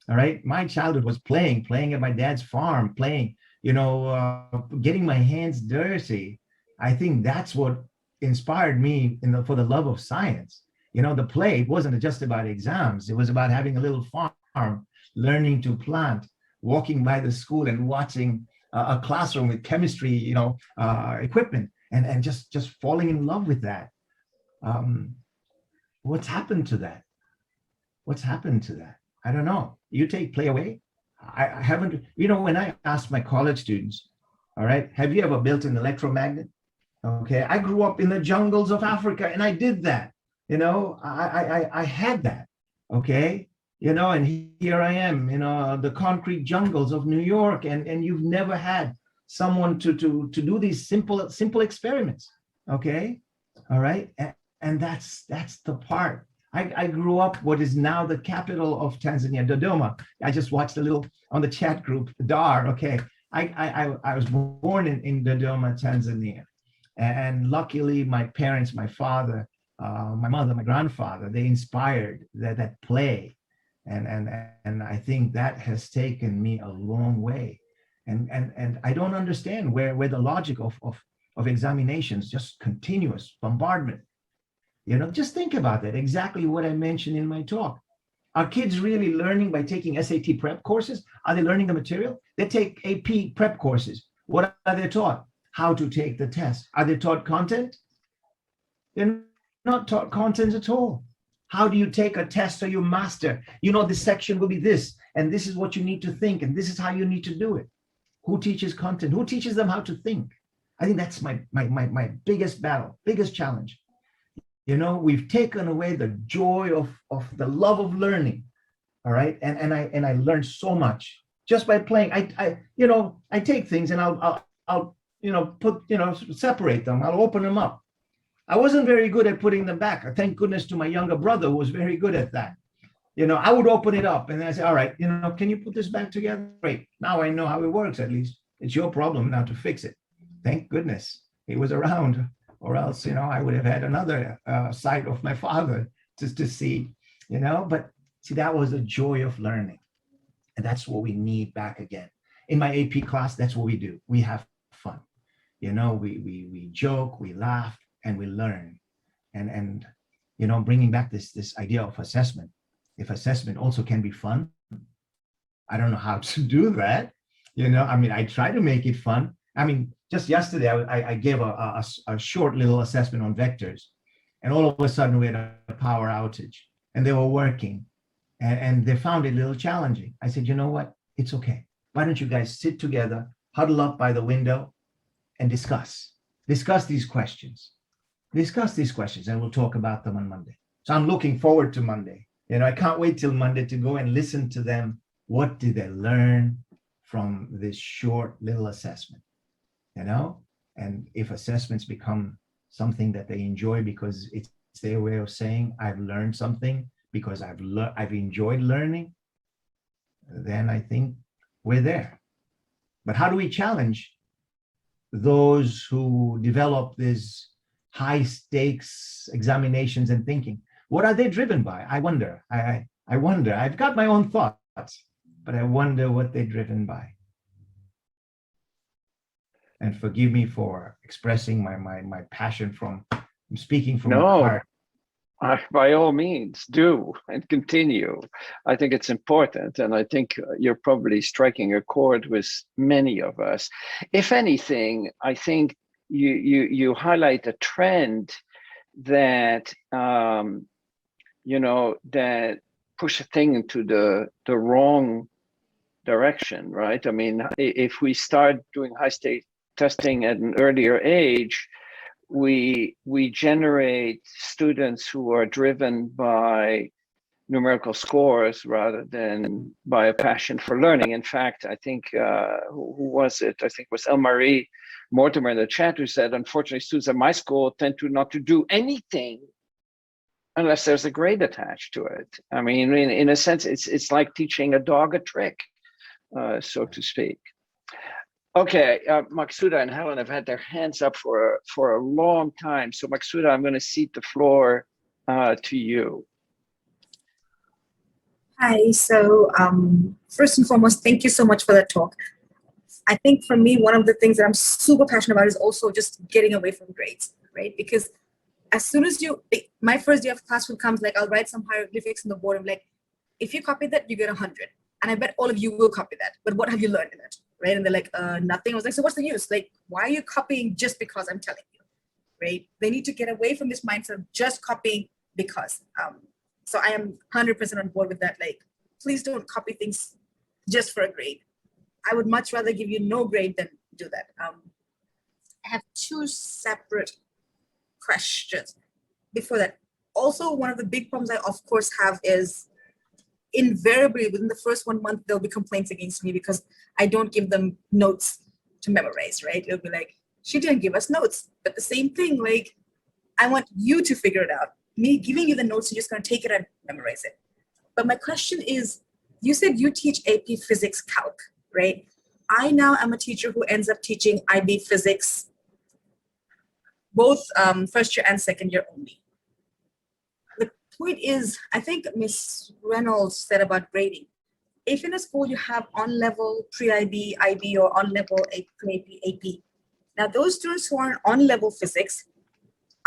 All right, my childhood was playing at my dad's farm, playing, getting my hands dirty. I think that's what inspired me for the love of science. The play wasn't just about exams. It was about having a little farm, learning to plant, walking by the school and watching a classroom with chemistry, equipment, and just falling in love with that. What's happened to that? What's happened to that? I don't know. You take play away? I haven't, when I ask my college students, all right, have you ever built an electromagnet? Okay, I grew up in the jungles of Africa and I did that. I had that. Okay, and here I am, the concrete jungles of New York, and you've never had someone to do these simple experiments. Okay, all right, and that's the part. I grew up what is now the capital of Tanzania, Dodoma. I just watched a little on the chat group, Dar. Okay, I was born in Dodoma, Tanzania, and luckily my parents, my father, my mother, my grandfather, they inspired that play, and I think that has taken me a long way, and I don't understand where the logic of examinations, just continuous bombardment. Just think about that. Exactly what I mentioned in my talk. Are kids really learning by taking SAT prep courses? Are they learning the material? They take AP prep courses. What are they taught? How to take the test. Are they taught content? They're not taught content at all. How do you take a test so you master? This section will be this, and this is what you need to think, and this is how you need to do it. Who teaches content? Who teaches them how to think? I think that's my biggest battle, biggest challenge. We've taken away the joy of the love of learning. All right. And I learned so much just by playing. I take things and I'll separate them. I'll open them up. I wasn't very good at putting them back. Thank goodness to my younger brother who was very good at that. I would open it up and then I say, all right, can you put this back together? Great. Now I know how it works, at least. It's your problem now to fix it. Thank goodness he was around. Or else, I would have had another side of my father to see, but see, that was the joy of learning. And that's what we need back again. In my AP class, that's what we do. We have fun. We joke, we laugh, and we learn. And bringing back this idea of assessment. If assessment also can be fun, I don't know how to do that. I try to make it fun. Just yesterday, I gave a short little assessment on vectors, and all of a sudden we had a power outage, and they were working, and they found it a little challenging. I said, you know what? It's okay. Why don't you guys sit together, huddle up by the window, and discuss these questions, and we'll talk about them on Monday. So I'm looking forward to Monday. I can't wait till Monday to go and listen to them. What did they learn from this short little assessment, you know? And if assessments become something that they enjoy because it's their way of saying, I've learned something because I've enjoyed learning, then I think we're there. But how do we challenge those who develop these high stakes examinations and thinking? What are they driven by? I wonder. I wonder. I've got my own thoughts, but I wonder what they're driven by. And forgive me for expressing my passion from speaking from the heart. By all means, do and continue. I think it's important, and I think you're probably striking a chord with many of us. If anything, I think you highlight a trend that that push a thing into the wrong direction, right? I mean, if we start doing high stake testing at an earlier age, we generate students who are driven by numerical scores rather than by a passion for learning. In fact, I think, who was it? I think it was Elmarie Mortimer in the chat who said, unfortunately, students at my school tend to not to do anything unless there's a grade attached to it. I mean, in a sense, it's like teaching a dog a trick, so to speak. Okay, Maksuda and Helen have had their hands up for a long time. So Maksuda, I'm going to cede the floor to you. Hi, so first and foremost, thank you so much for that talk. I think for me, one of the things that I'm super passionate about is also just getting away from grades, right? Because as soon as my first day of classroom comes, like I'll write some hieroglyphics on the board. I'm like, if you copy that, you get 100. And I bet all of you will copy that. But what have you learned in it? Right? And they're like, nothing. I was like, so what's the use? Like, why are you copying just because I'm telling you? Right? They need to get away from this mindset of just copying because. So I am 100% on board with that. Like, please don't copy things just for a grade. I would much rather give you no grade than do that. I have two separate questions. Before that, also one of the big problems I of course have is invariably within the first 1 month, there'll be complaints against me because I don't give them notes to memorize, right? It'll be like, she didn't give us notes. But the same thing, like, I want you to figure it out. Me giving you the notes, you're just gonna take it and memorize it. But my question is, you said you teach AP Physics Calc, right? I now am a teacher who ends up teaching IB Physics, both first year and second year only. The point is, I think Ms. Reynolds said about grading. If in a school you have on-level pre-IB, IB, or on-level AP, now those students who are on-level physics,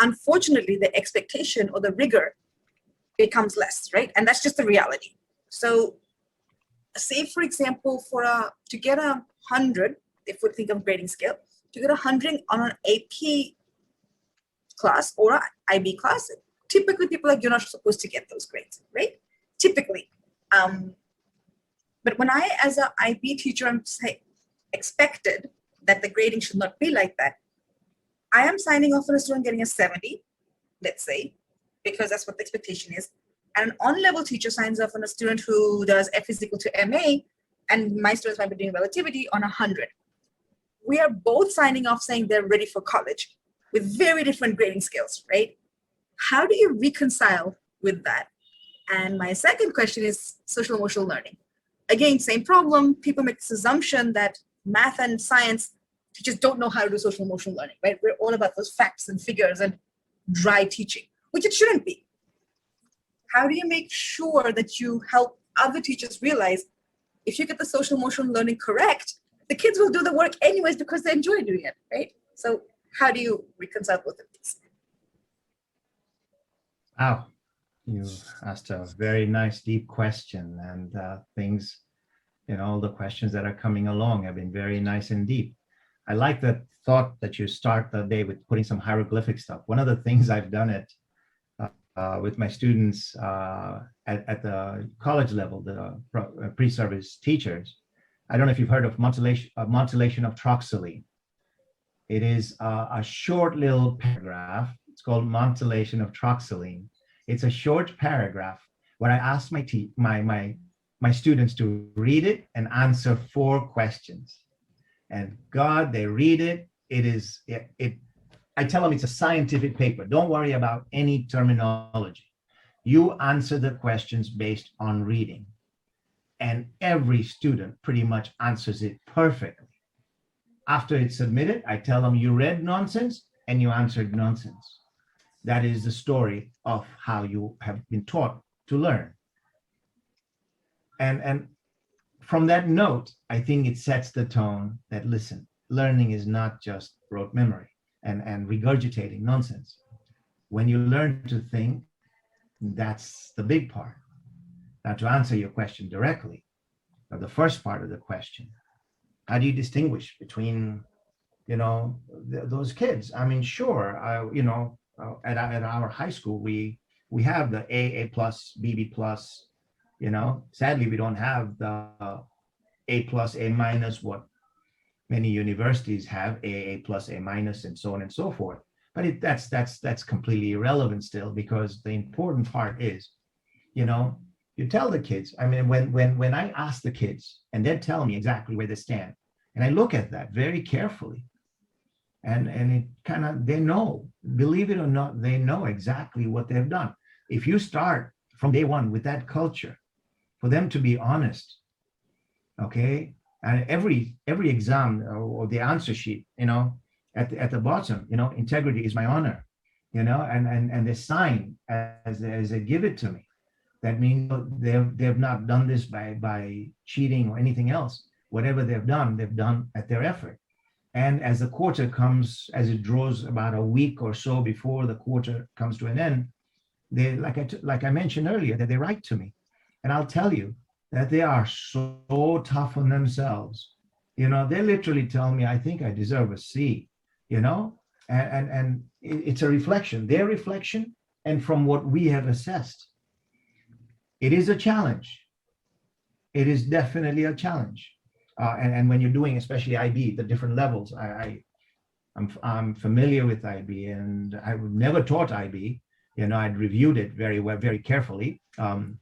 unfortunately, the expectation or the rigor becomes less, right? And that's just the reality. So say, for example, to get 100, if we think of grading scale, to get 100 on an AP class or an IB class, typically people are like, you're not supposed to get those grades, right? Typically. But when I, as an IB teacher, am expected that the grading should not be like that, I am signing off on a student getting a 70, let's say, because that's what the expectation is. And an on-level teacher signs off on a student who does F is equal to MA, and my students might be doing relativity on 100. We are both signing off saying they're ready for college with very different grading scales, right? How do you reconcile with that? And my second question is social emotional learning. Again, same problem. People make this assumption that math and science teachers don't know how to do social emotional learning, right? We're all about those facts and figures and dry teaching, which it shouldn't be. How do you make sure that you help other teachers realize if you get the social emotional learning correct, the kids will do the work anyways because they enjoy doing it, right? So how do you reconcile both of these? Wow, you asked a very nice, deep question, and things, all the questions that are coming along have been very nice and deep. I like the thought that you start the day with putting some hieroglyphic stuff. One of the things I've done with my students at the college level, the pre-service teachers, I don't know if you've heard of motylation of troxylene. It is a short little paragraph. It's called motylation of troxylene. It's a short paragraph where I ask my my students to read it and answer 4 questions. And God, they read it. I tell them it's a scientific paper. Don't worry about any terminology. You answer the questions based on reading. And every student pretty much answers it perfectly. After it's submitted, I tell them you read nonsense and you answered nonsense. That is the story of how you have been taught to learn. And from that note, I think it sets the tone that, listen, learning is not just rote memory and regurgitating nonsense. When you learn to think, that's the big part. Now, to answer your question directly, or the first part of the question, how do you distinguish between, those kids? I mean, sure, at our high school, we have the A plus, B plus, sadly, we don't have the A plus, A minus, what many universities have, A plus, A minus, and so on and so forth. But that's completely irrelevant still, because the important part is, you tell the kids. I mean, when I ask the kids and they tell me exactly where they stand, and I look at that very carefully, and it kind of, they know, believe it or not, they know exactly what they've done. If you start from day one with that culture, for them to be honest, okay, and every exam or the answer sheet, at the bottom, integrity is my honor, and they sign as they give it to me. That means they've not done this by cheating or anything else. Whatever they've done at their effort. And as the quarter comes, as it draws about a week or so before the quarter comes to an end, they, like I mentioned earlier, that they write to me, and I'll tell you that they are so tough on themselves. They literally tell me, I think I deserve a C. And it's a reflection, their reflection, and from what we have assessed. It is a challenge. It is definitely a challenge. And when you're doing, especially IB, the different levels, I'm familiar with IB, and I would never taught IB. I'd reviewed it very well, very carefully, and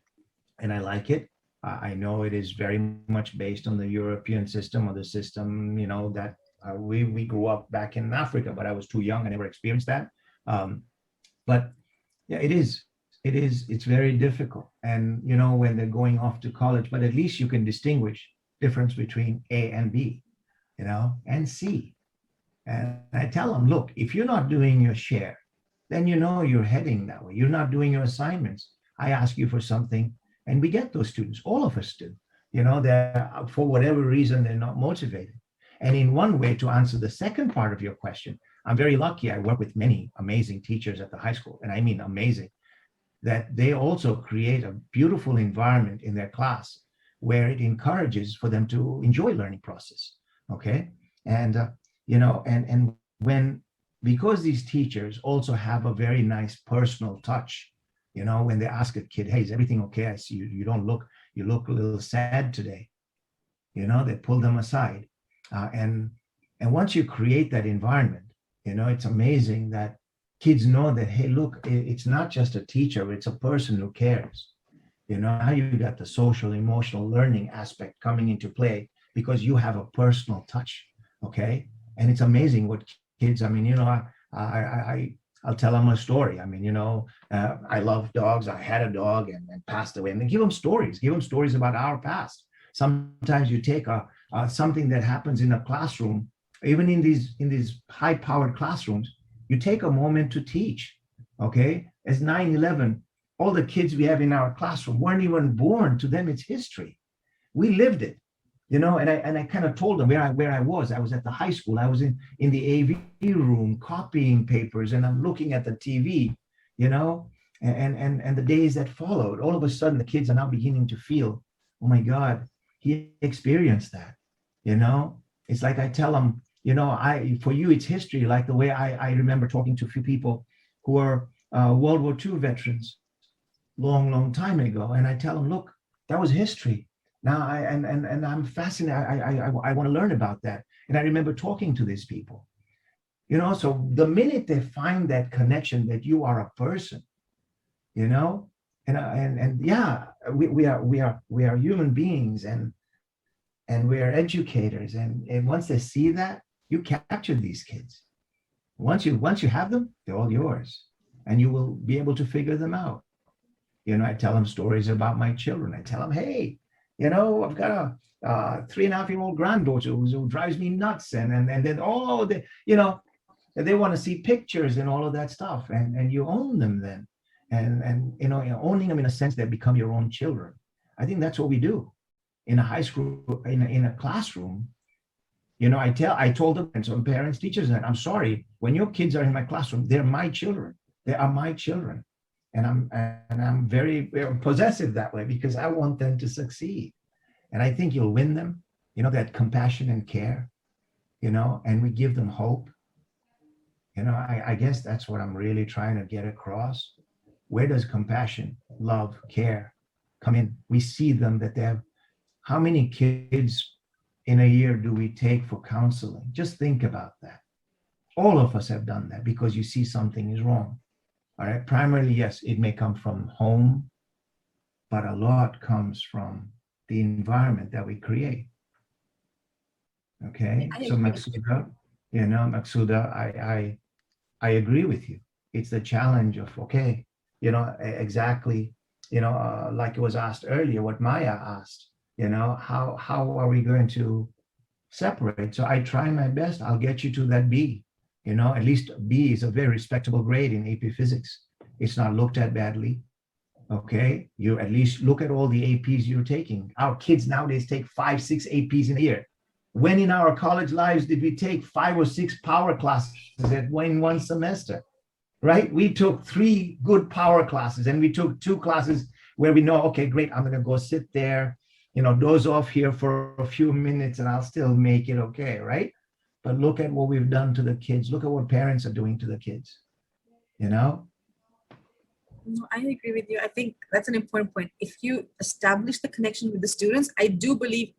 I like it. I know it is very much based on the European system, or the system, that we grew up back in Africa, but I was too young. I never experienced that. But yeah, it's very difficult. And, when they're going off to college, but at least you can distinguish difference between A and B, and C. And I tell them, look, if you're not doing your share, then you're heading that way. You're not doing your assignments. I ask you for something, and we get those students. All of us do. They're, for whatever reason, they're not motivated. And in one way, to answer the second part of your question, I'm very lucky. I work with many amazing teachers at the high school, and I mean amazing, that they also create a beautiful environment in their class where it encourages for them to enjoy learning process. Okay. And, because these teachers also have a very nice personal touch, when they ask a kid, hey, is everything okay? I see you look a little sad today. They pull them aside. And once you create that environment, it's amazing that kids know that, hey, look, it's not just a teacher, it's a person who cares. Now you got the social, emotional learning aspect coming into play because you have a personal touch, okay? And it's amazing what kids, I mean, I'll tell them a story. I mean, I love dogs. I had a dog and passed away. And then give them stories about our past. Sometimes you take something that happens in a classroom, even in these high-powered classrooms, you take a moment to teach, okay? As 9/11, all the kids we have in our classroom weren't even born. To them, it's history. We lived it, and I kind of told them where I was. I was at the high school. I was in the AV room copying papers, and I'm looking at the TV, and the days that followed. All of a sudden, the kids are now beginning to feel, oh my God, he experienced that. It's like I tell them, for you, it's history. Like the way I remember talking to a few people who are World War II veterans, long time ago, and I tell them, look, that was history. Now I'm fascinated. I want to learn about that. And I remember talking to these people, so the minute they find that connection that you are a person, and yeah, we are human beings, and we are educators, and once they see that, you capture these kids. Once you have them, they're all yours, and you will be able to figure them out. I tell them stories about my children. I tell them, hey, I've got a 3.5-year-old granddaughter who drives me nuts, and then they want to see pictures and all of that stuff, and you own them then, and owning them in a sense, they become your own children. I think that's what we do in a high school, in a classroom. I told them, and some parents, teachers, that I'm sorry, when your kids are in my classroom, they're my children. They are my children, and I'm very possessive that way, because I want them to succeed, and I think you'll win them. That compassion and care, and we give them hope. I guess that's what I'm really trying to get across. Where does compassion, love, care come in? We see them that they have. How many kids in a year do we take for counseling? Just think about that. All of us have done that because you see something is wrong. All right. Primarily, yes, it may come from home, but a lot comes from the environment that we create. Okay. So Maksuda, I agree with you. It's the challenge of, okay, exactly, like it was asked earlier, what Maya asked, how are we going to separate? So I try my best. I'll get you to that B. At least B is a very respectable grade in AP Physics. It's not looked at badly. Okay, you at least look at all the APs you're taking. Our kids nowadays take 5, 6 APs in a year. When in our college lives did we take 5 or 6 power classes in one semester? Right? We took 3 good power classes, and we took 2 classes where we know, okay, great, I'm going to go sit there, doze off here for a few minutes, and I'll still make it okay, right? But look at what we've done to the kids. Look at what parents are doing to the kids, No, I agree with you. I think that's an important point. If you establish the connection with the students, I do believe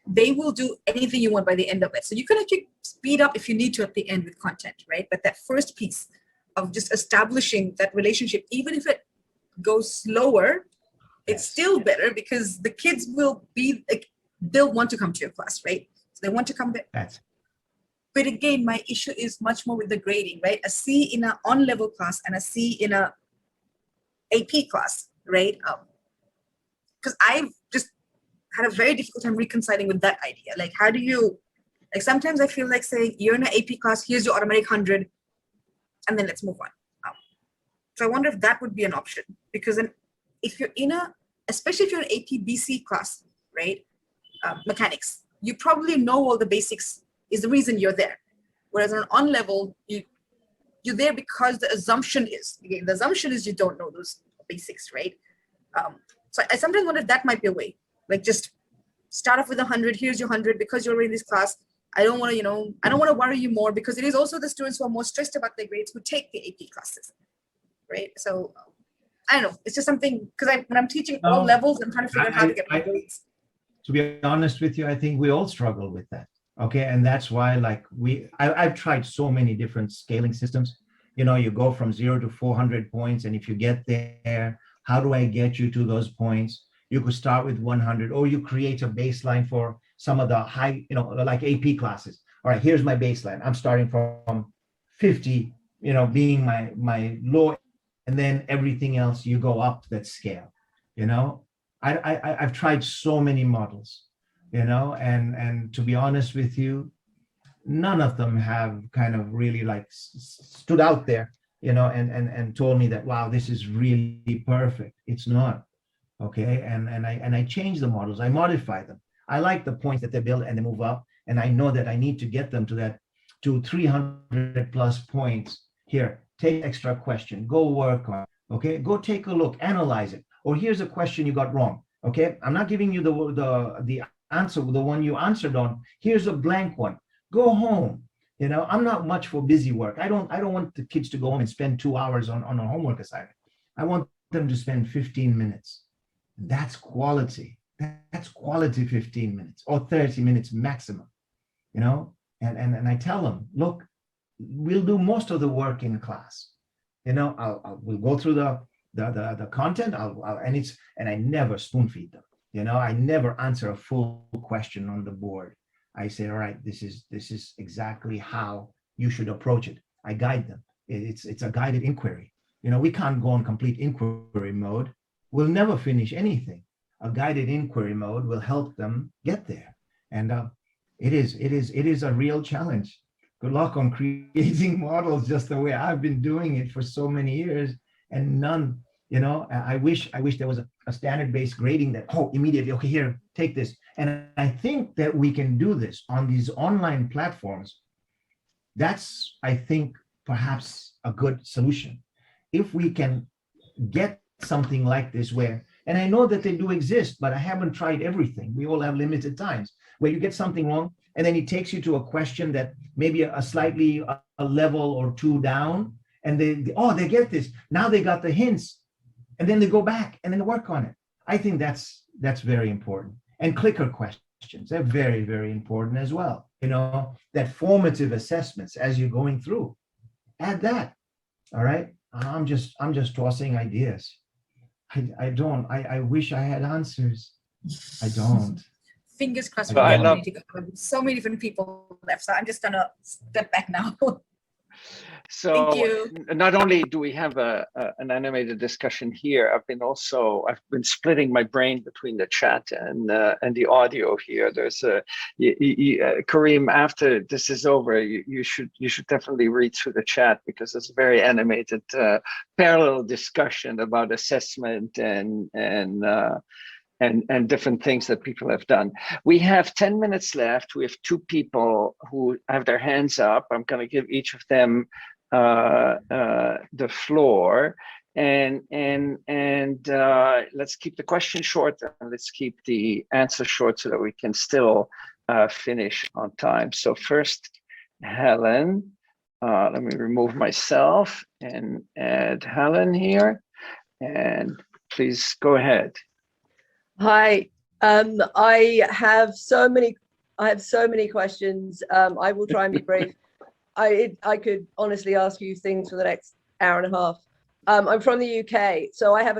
they will do anything you want by the end of it. So you can actually speed up if you need to at the end with content, right? But that first piece of just establishing that relationship, even if it goes slower, it's still better, because the kids will be they'll want to come to your class, right? So they want to come there. But again, my issue is much more with the grading, right? A C in an on-level class and a C in a AP class, right? Because I've just had a very difficult time reconciling with that idea. How do you, sometimes I feel like saying, you're in an AP class, here's your automatic 100, and then let's move on. So I wonder if that would be an option, because then if you're especially if you're an AP BC class, right? Mechanics, you probably know all the basics is the reason you're there. Whereas on level, you're there because the assumption is you don't know those basics, right? So I sometimes wonder if that might be a way. Just start off with 100. Here's your 100 because you're in this class. I don't want to worry you more, because it is also the students who are more stressed about their grades who take the AP classes, right? So I don't know. It's just something, because when I'm teaching all levels, I'm trying to figure out how to get my grades. To be honest with you, I think we all struggle with that. Okay, and that's why I've tried so many different scaling systems. You go from 0 to 400 points, and if you get there, how do I get you to those points? You could start with 100, or you create a baseline for some of the high, like AP classes. All right, here's my baseline. I'm starting from 50, being my low, and then everything else you go up that scale. I've tried so many models, and to be honest with you, none of them have kind of really stood out there, and told me that, wow, this is really perfect. It's not. Okay, and I change the models, I modify them. I like the points that they build and they move up, and I know that I need to get them to 300 plus points. Here, take extra question, go work on, okay, go take a look, analyze it. Or here's a question you got wrong. Okay, I'm not giving you the answer, the one you answered on. Here's a blank one. Go home. I'm not much for busy work. I don't want the kids to go home and spend 2 hours on a homework assignment. I want them to spend 15 minutes. That's quality. That's quality 15 minutes or 30 minutes maximum, and I tell them, look, we'll do most of the work in class. We'll go through the content, and I never spoon feed them. I never answer a full question on the board. I say, all right, this is exactly how you should approach it. I guide them. It's a guided inquiry. We can't go on complete inquiry mode. We'll never finish anything. A guided inquiry mode will help them get there. And it is a real challenge. Good luck on creating models just the way I've been doing it for so many years, and none. I wish there was a standard-based grading that, immediately, okay, here, take this. And I think that we can do this on these online platforms. That's, I think, perhaps a good solution. If we can get something like this where, and I know that they do exist, but I haven't tried everything. We all have limited times where you get something wrong, and then it takes you to a question that maybe a slightly a level or two down, and they get this. Now they got the hints. And then they go back and then work on it. I think that's very important. And clicker questions, they're very, very important as well. That formative assessments as you're going through. Add that. All right. I'm just tossing ideas. I wish I had answers. I don't. Fingers crossed. So many different people left. So I'm just gonna step back now. So not only do we have an animated discussion here, I've been splitting my brain between the chat and the audio here. There's Karim, after this is over, you should definitely read through the chat, because there's a very animated parallel discussion about assessment and different things that people have done. We have 10 minutes left. We have two people who have their hands up. I'm going to give each of them the floor, and let's keep the question short, and let's keep the answer short so that we can still finish on time. So first, Helen. Let me remove myself and add Helen here, and please go ahead. Hi, I have so many questions. I will try and be brief. I could honestly ask you things for the next hour and a half. I'm from the UK, so I have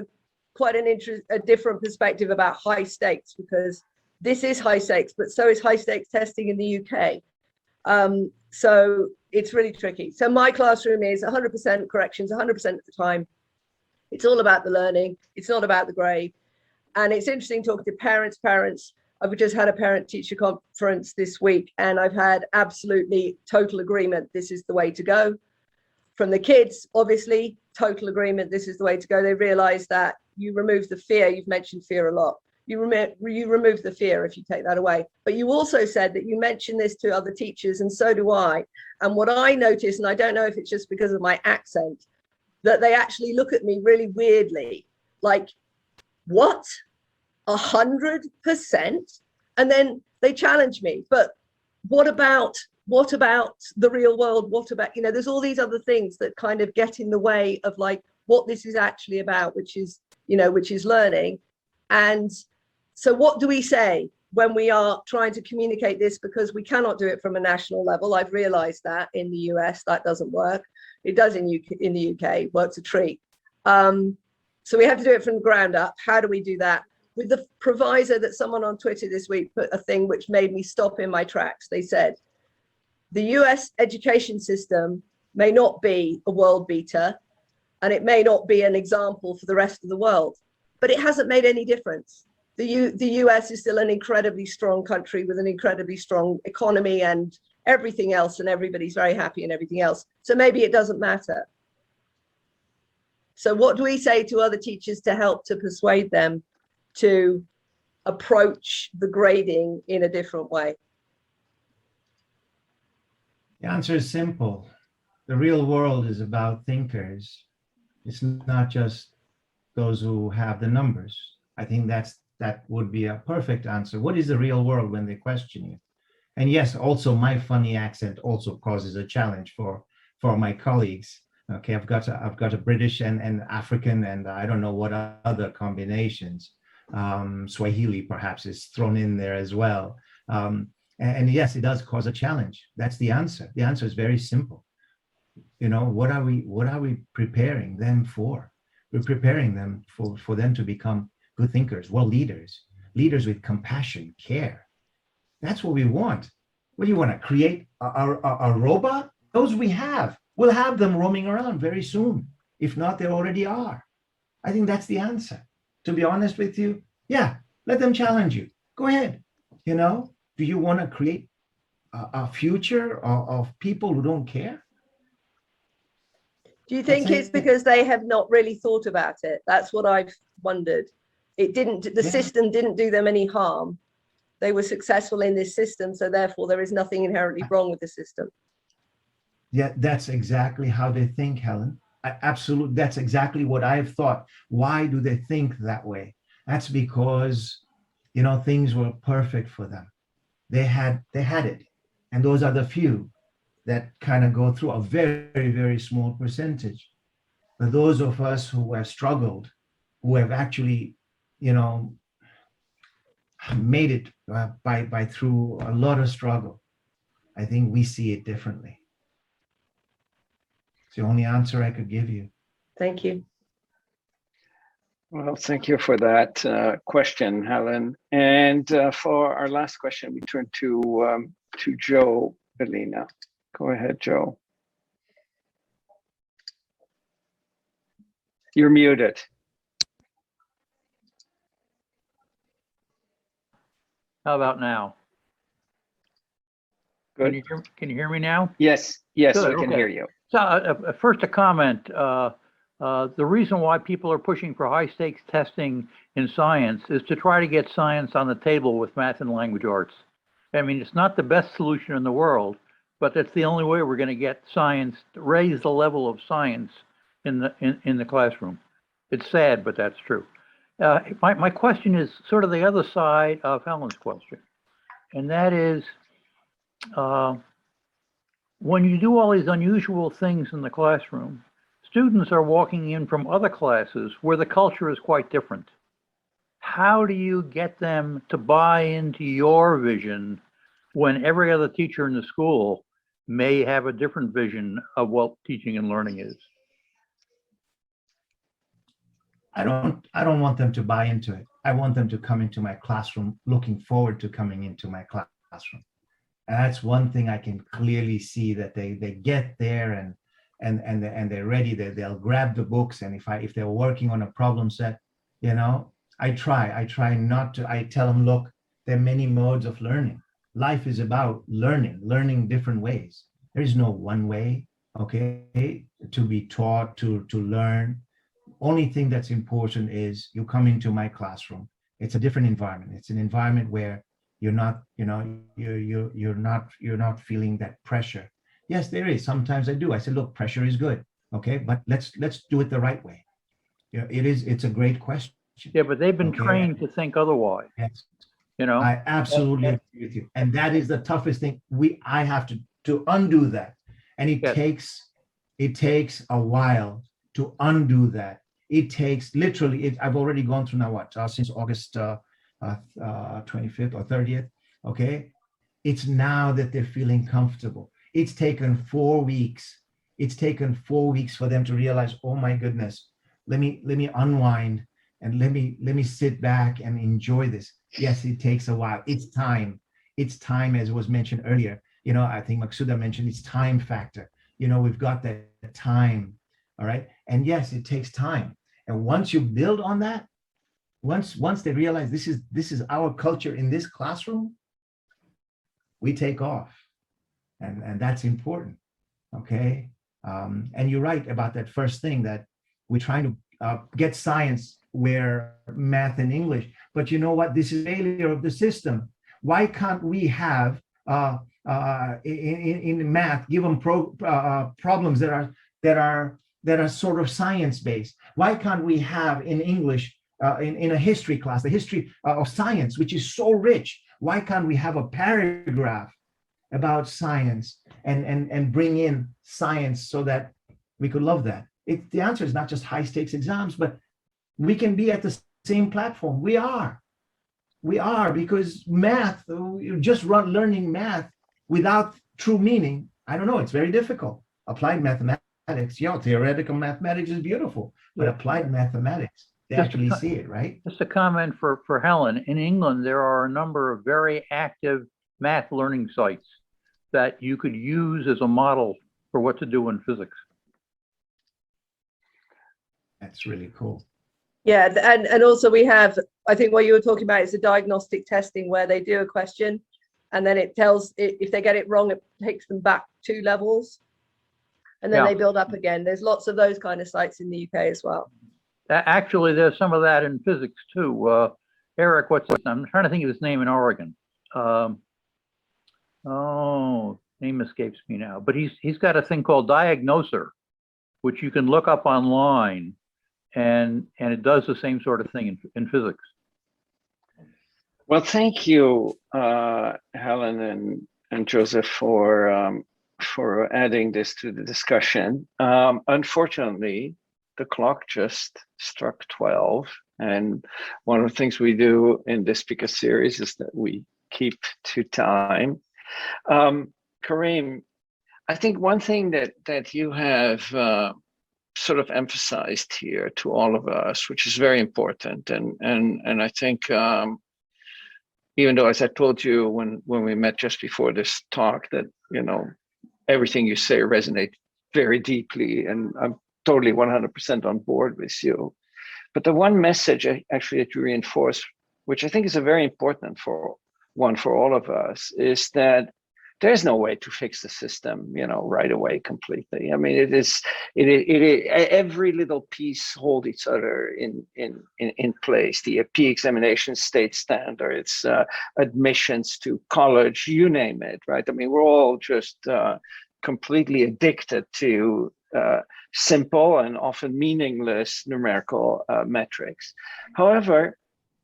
quite a different perspective about high stakes, because this is high stakes, but so is high stakes testing in the UK. So it's really tricky. So my classroom is 100% corrections, 100% of the time. It's all about the learning. It's not about the grade. And it's interesting talking to parents. I've just had a parent-teacher conference this week, and I've had absolutely total agreement. This is the way to go. From the kids, obviously, total agreement. This is the way to go. They realize that you remove the fear. You've mentioned fear a lot. You remove the fear if you take that away. But you also said that you mentioned this to other teachers, and so do I. And what I notice, and I don't know if it's just because of my accent, that they actually look at me really weirdly, like, what? 100%? And then they challenge me. But what about the real world? What about, there's all these other things that kind of get in the way of like what this is actually about, which is learning. And so what do we say when we are trying to communicate this? Because we cannot do it from a national level. I've realized that in the US, that doesn't work. It does in the UK, works a treat. So we have to do it from the ground up. How do we do that? With the proviso that someone on Twitter this week put a thing which made me stop in my tracks. They said, the US education system may not be a world beater, and it may not be an example for the rest of the world, but it hasn't made any difference. The US is still an incredibly strong country with an incredibly strong economy and everything else, and everybody's very happy and everything else. So maybe it doesn't matter. So what do we say to other teachers to help to persuade them to approach the grading in a different way? The answer is simple. The real world is about thinkers. It's not just those who have the numbers. I think that would be a perfect answer. What is the real world when they question you? And yes, also my funny accent also causes a challenge for my colleagues. Okay, I've got a British and African, and I don't know what other combinations. Swahili perhaps is thrown in there as well. And yes, it does cause a challenge. That's the answer. The answer is very simple. What are we preparing them for? We're preparing them for them to become good thinkers, world leaders, leaders with compassion, care. That's what we want. What do you want to create? A robot? Those we have. We'll have them roaming around very soon. If not, they already are. I think that's the answer. To be honest with you, yeah, let them challenge you. Go ahead. You know, do you want to create a future of people who don't care? Do you think it's because they have not really thought about it? That's what I've wondered. The system didn't do them any harm. They were successful in this system, so therefore there is nothing inherently wrong with the system. Yeah, that's exactly how they think, Helen. Absolutely, that's exactly what I've thought. Why do they think that way? That's because, you know, things were perfect for them. They had it, and those are the few that kind of go through, a very, very small percentage. But those of us who have struggled, who have actually, you know, made it by through a lot of struggle, I think we see it differently. It's the only answer I could give you. Thank you. Well, thank you for that question, Helen. And for our last question, we turn to Joe Belina. Go ahead, Joe. You're muted. How about now? Good. Can you hear me now? Yes, yes, Good, we can okay. hear you. So first a comment. The reason why people are pushing for high stakes testing in science is to try to get science on the table with math and language arts. I mean, it's not the best solution in the world, but that's the only way we're going to get science, raise the level of science in the classroom. It's sad, but that's true. My question is sort of the other side of Helen's question, and that is, when you do all these unusual things in the classroom, students are walking in from other classes where the culture is quite different. How do you get them to buy into your vision when every other teacher in the school may have a different vision of what teaching and learning is? I don't want them to buy into it. I want them to come into my classroom looking forward to coming into my classroom. And that's one thing I can clearly see, that they get there and they're ready. They'll grab the books, and if they're working on a problem set, you know, I try not to. I tell them, look, there are many modes of learning. Life is about learning different ways. There is no one way, okay, to be taught, to learn. Only thing that's important is you come into my classroom. It's a different environment. It's an environment where you're not, you know, you're not feeling that pressure. Yes, there is. Sometimes I do. I say, look, pressure is good, okay, but let's do it the right way. You know, it's a great question. Yeah, but they've been trained to think otherwise. Yes. You know, I absolutely agree with you, and that is the toughest thing. I have to undo that, and it takes a while to undo that. It takes literally. I've already gone through now since August 25th or 30th. Okay, it's now that they're feeling comfortable. It's taken 4 weeks. It's taken 4 weeks for them to realize, oh my goodness, let me unwind and let me sit back and enjoy this. Yes, it takes a while. It's time. It's time, as was mentioned earlier. You know, I think Maksuda mentioned it's time factor. You know, we've got that time. All right. And yes, it takes time. And once you build on that, once they realize this is our culture in this classroom, we take off. And that's important. Okay. And you're right about that first thing, that we're trying to get science where math and English. But you know what? This is failure of the system. Why can't we have in math, give them problems that are sort of science-based? Why can't we have in English, in a history class, the history of science, which is so rich? Why can't we have a paragraph about science and bring in science so that we could love that? The answer is not just high stakes exams, but we can be at the same platform. We are, because math, just learning math without true meaning, I don't know, it's very difficult. Applied mathematics theoretical mathematics is beautiful, but Yeah. applied mathematics, they Just actually a- see it, right? Just a comment for Helen. In England, there are a number of very active math learning sites that you could use as a model for what to do in physics. That's really cool. Yeah, and also we have, I think what you were talking about is the diagnostic testing where they do a question and then it tells if they get it wrong, it takes them back 2 levels and then Yeah. they build up again. There's lots of those kind of sites in the UK as well. Actually, there's some of that in physics too. Eric, I'm trying to think of his name in Oregon. Name escapes me now, but he's got a thing called Diagnoser, which you can look up online, and it does the same sort of thing in physics. Well, thank you, Helen and Joseph, for adding this to the discussion. Unfortunately, the clock just struck 12, and one of the things we do in this speaker series is that we keep to time. Karim, I think one thing that you have sort of emphasized here to all of us, which is very important, and I think even though, as I told you when we met just before this talk, that everything you say resonates very deeply, and I'm totally 100% on board with you. But the one message actually that you reinforce, which I think is a very important one for all of us, is that there's no way to fix the system, right away completely. I mean, it is every little piece hold each other in place. The AP examination, state standards, admissions to college, you name it, right? I mean, we're all just completely addicted to simple and often meaningless numerical metrics. However,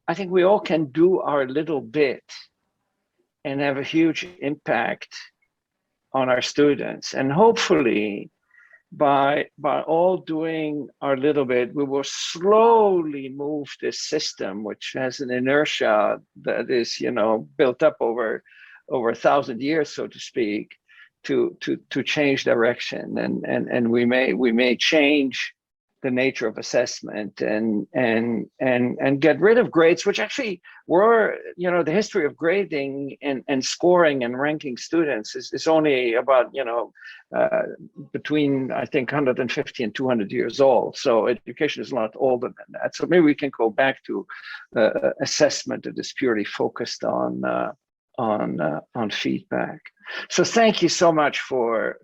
I think we all can do our little bit and have a huge impact on our students. And hopefully by all doing our little bit, we will slowly move this system, which has an inertia that is, built up over 1,000 years, so to speak, to change direction. And we may change the nature of assessment and get rid of grades, which actually were, the history of grading and scoring and ranking students is only about, between, I think, 150 and 200 years old. So education is a lot older than that. So maybe we can go back to assessment that is purely focused on feedback. So thank you so much for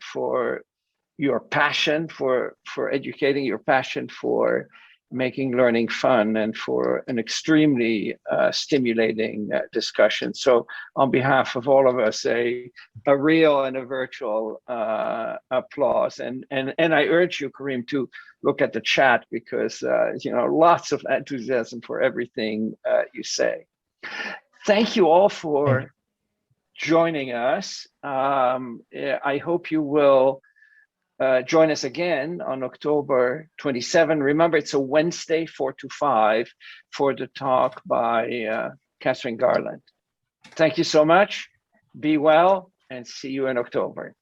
your passion for educating, your passion for making learning fun, and for an extremely stimulating discussion. So on behalf of all of us, a real and a virtual applause. And I urge you, Karim, to look at the chat, because lots of enthusiasm for everything you say. Thank you all for joining us. I hope you will join us again on October 27. Remember, it's a Wednesday, 4 to 5, for the talk by Catherine Garland. Thank you so much. Be well, and see you in October.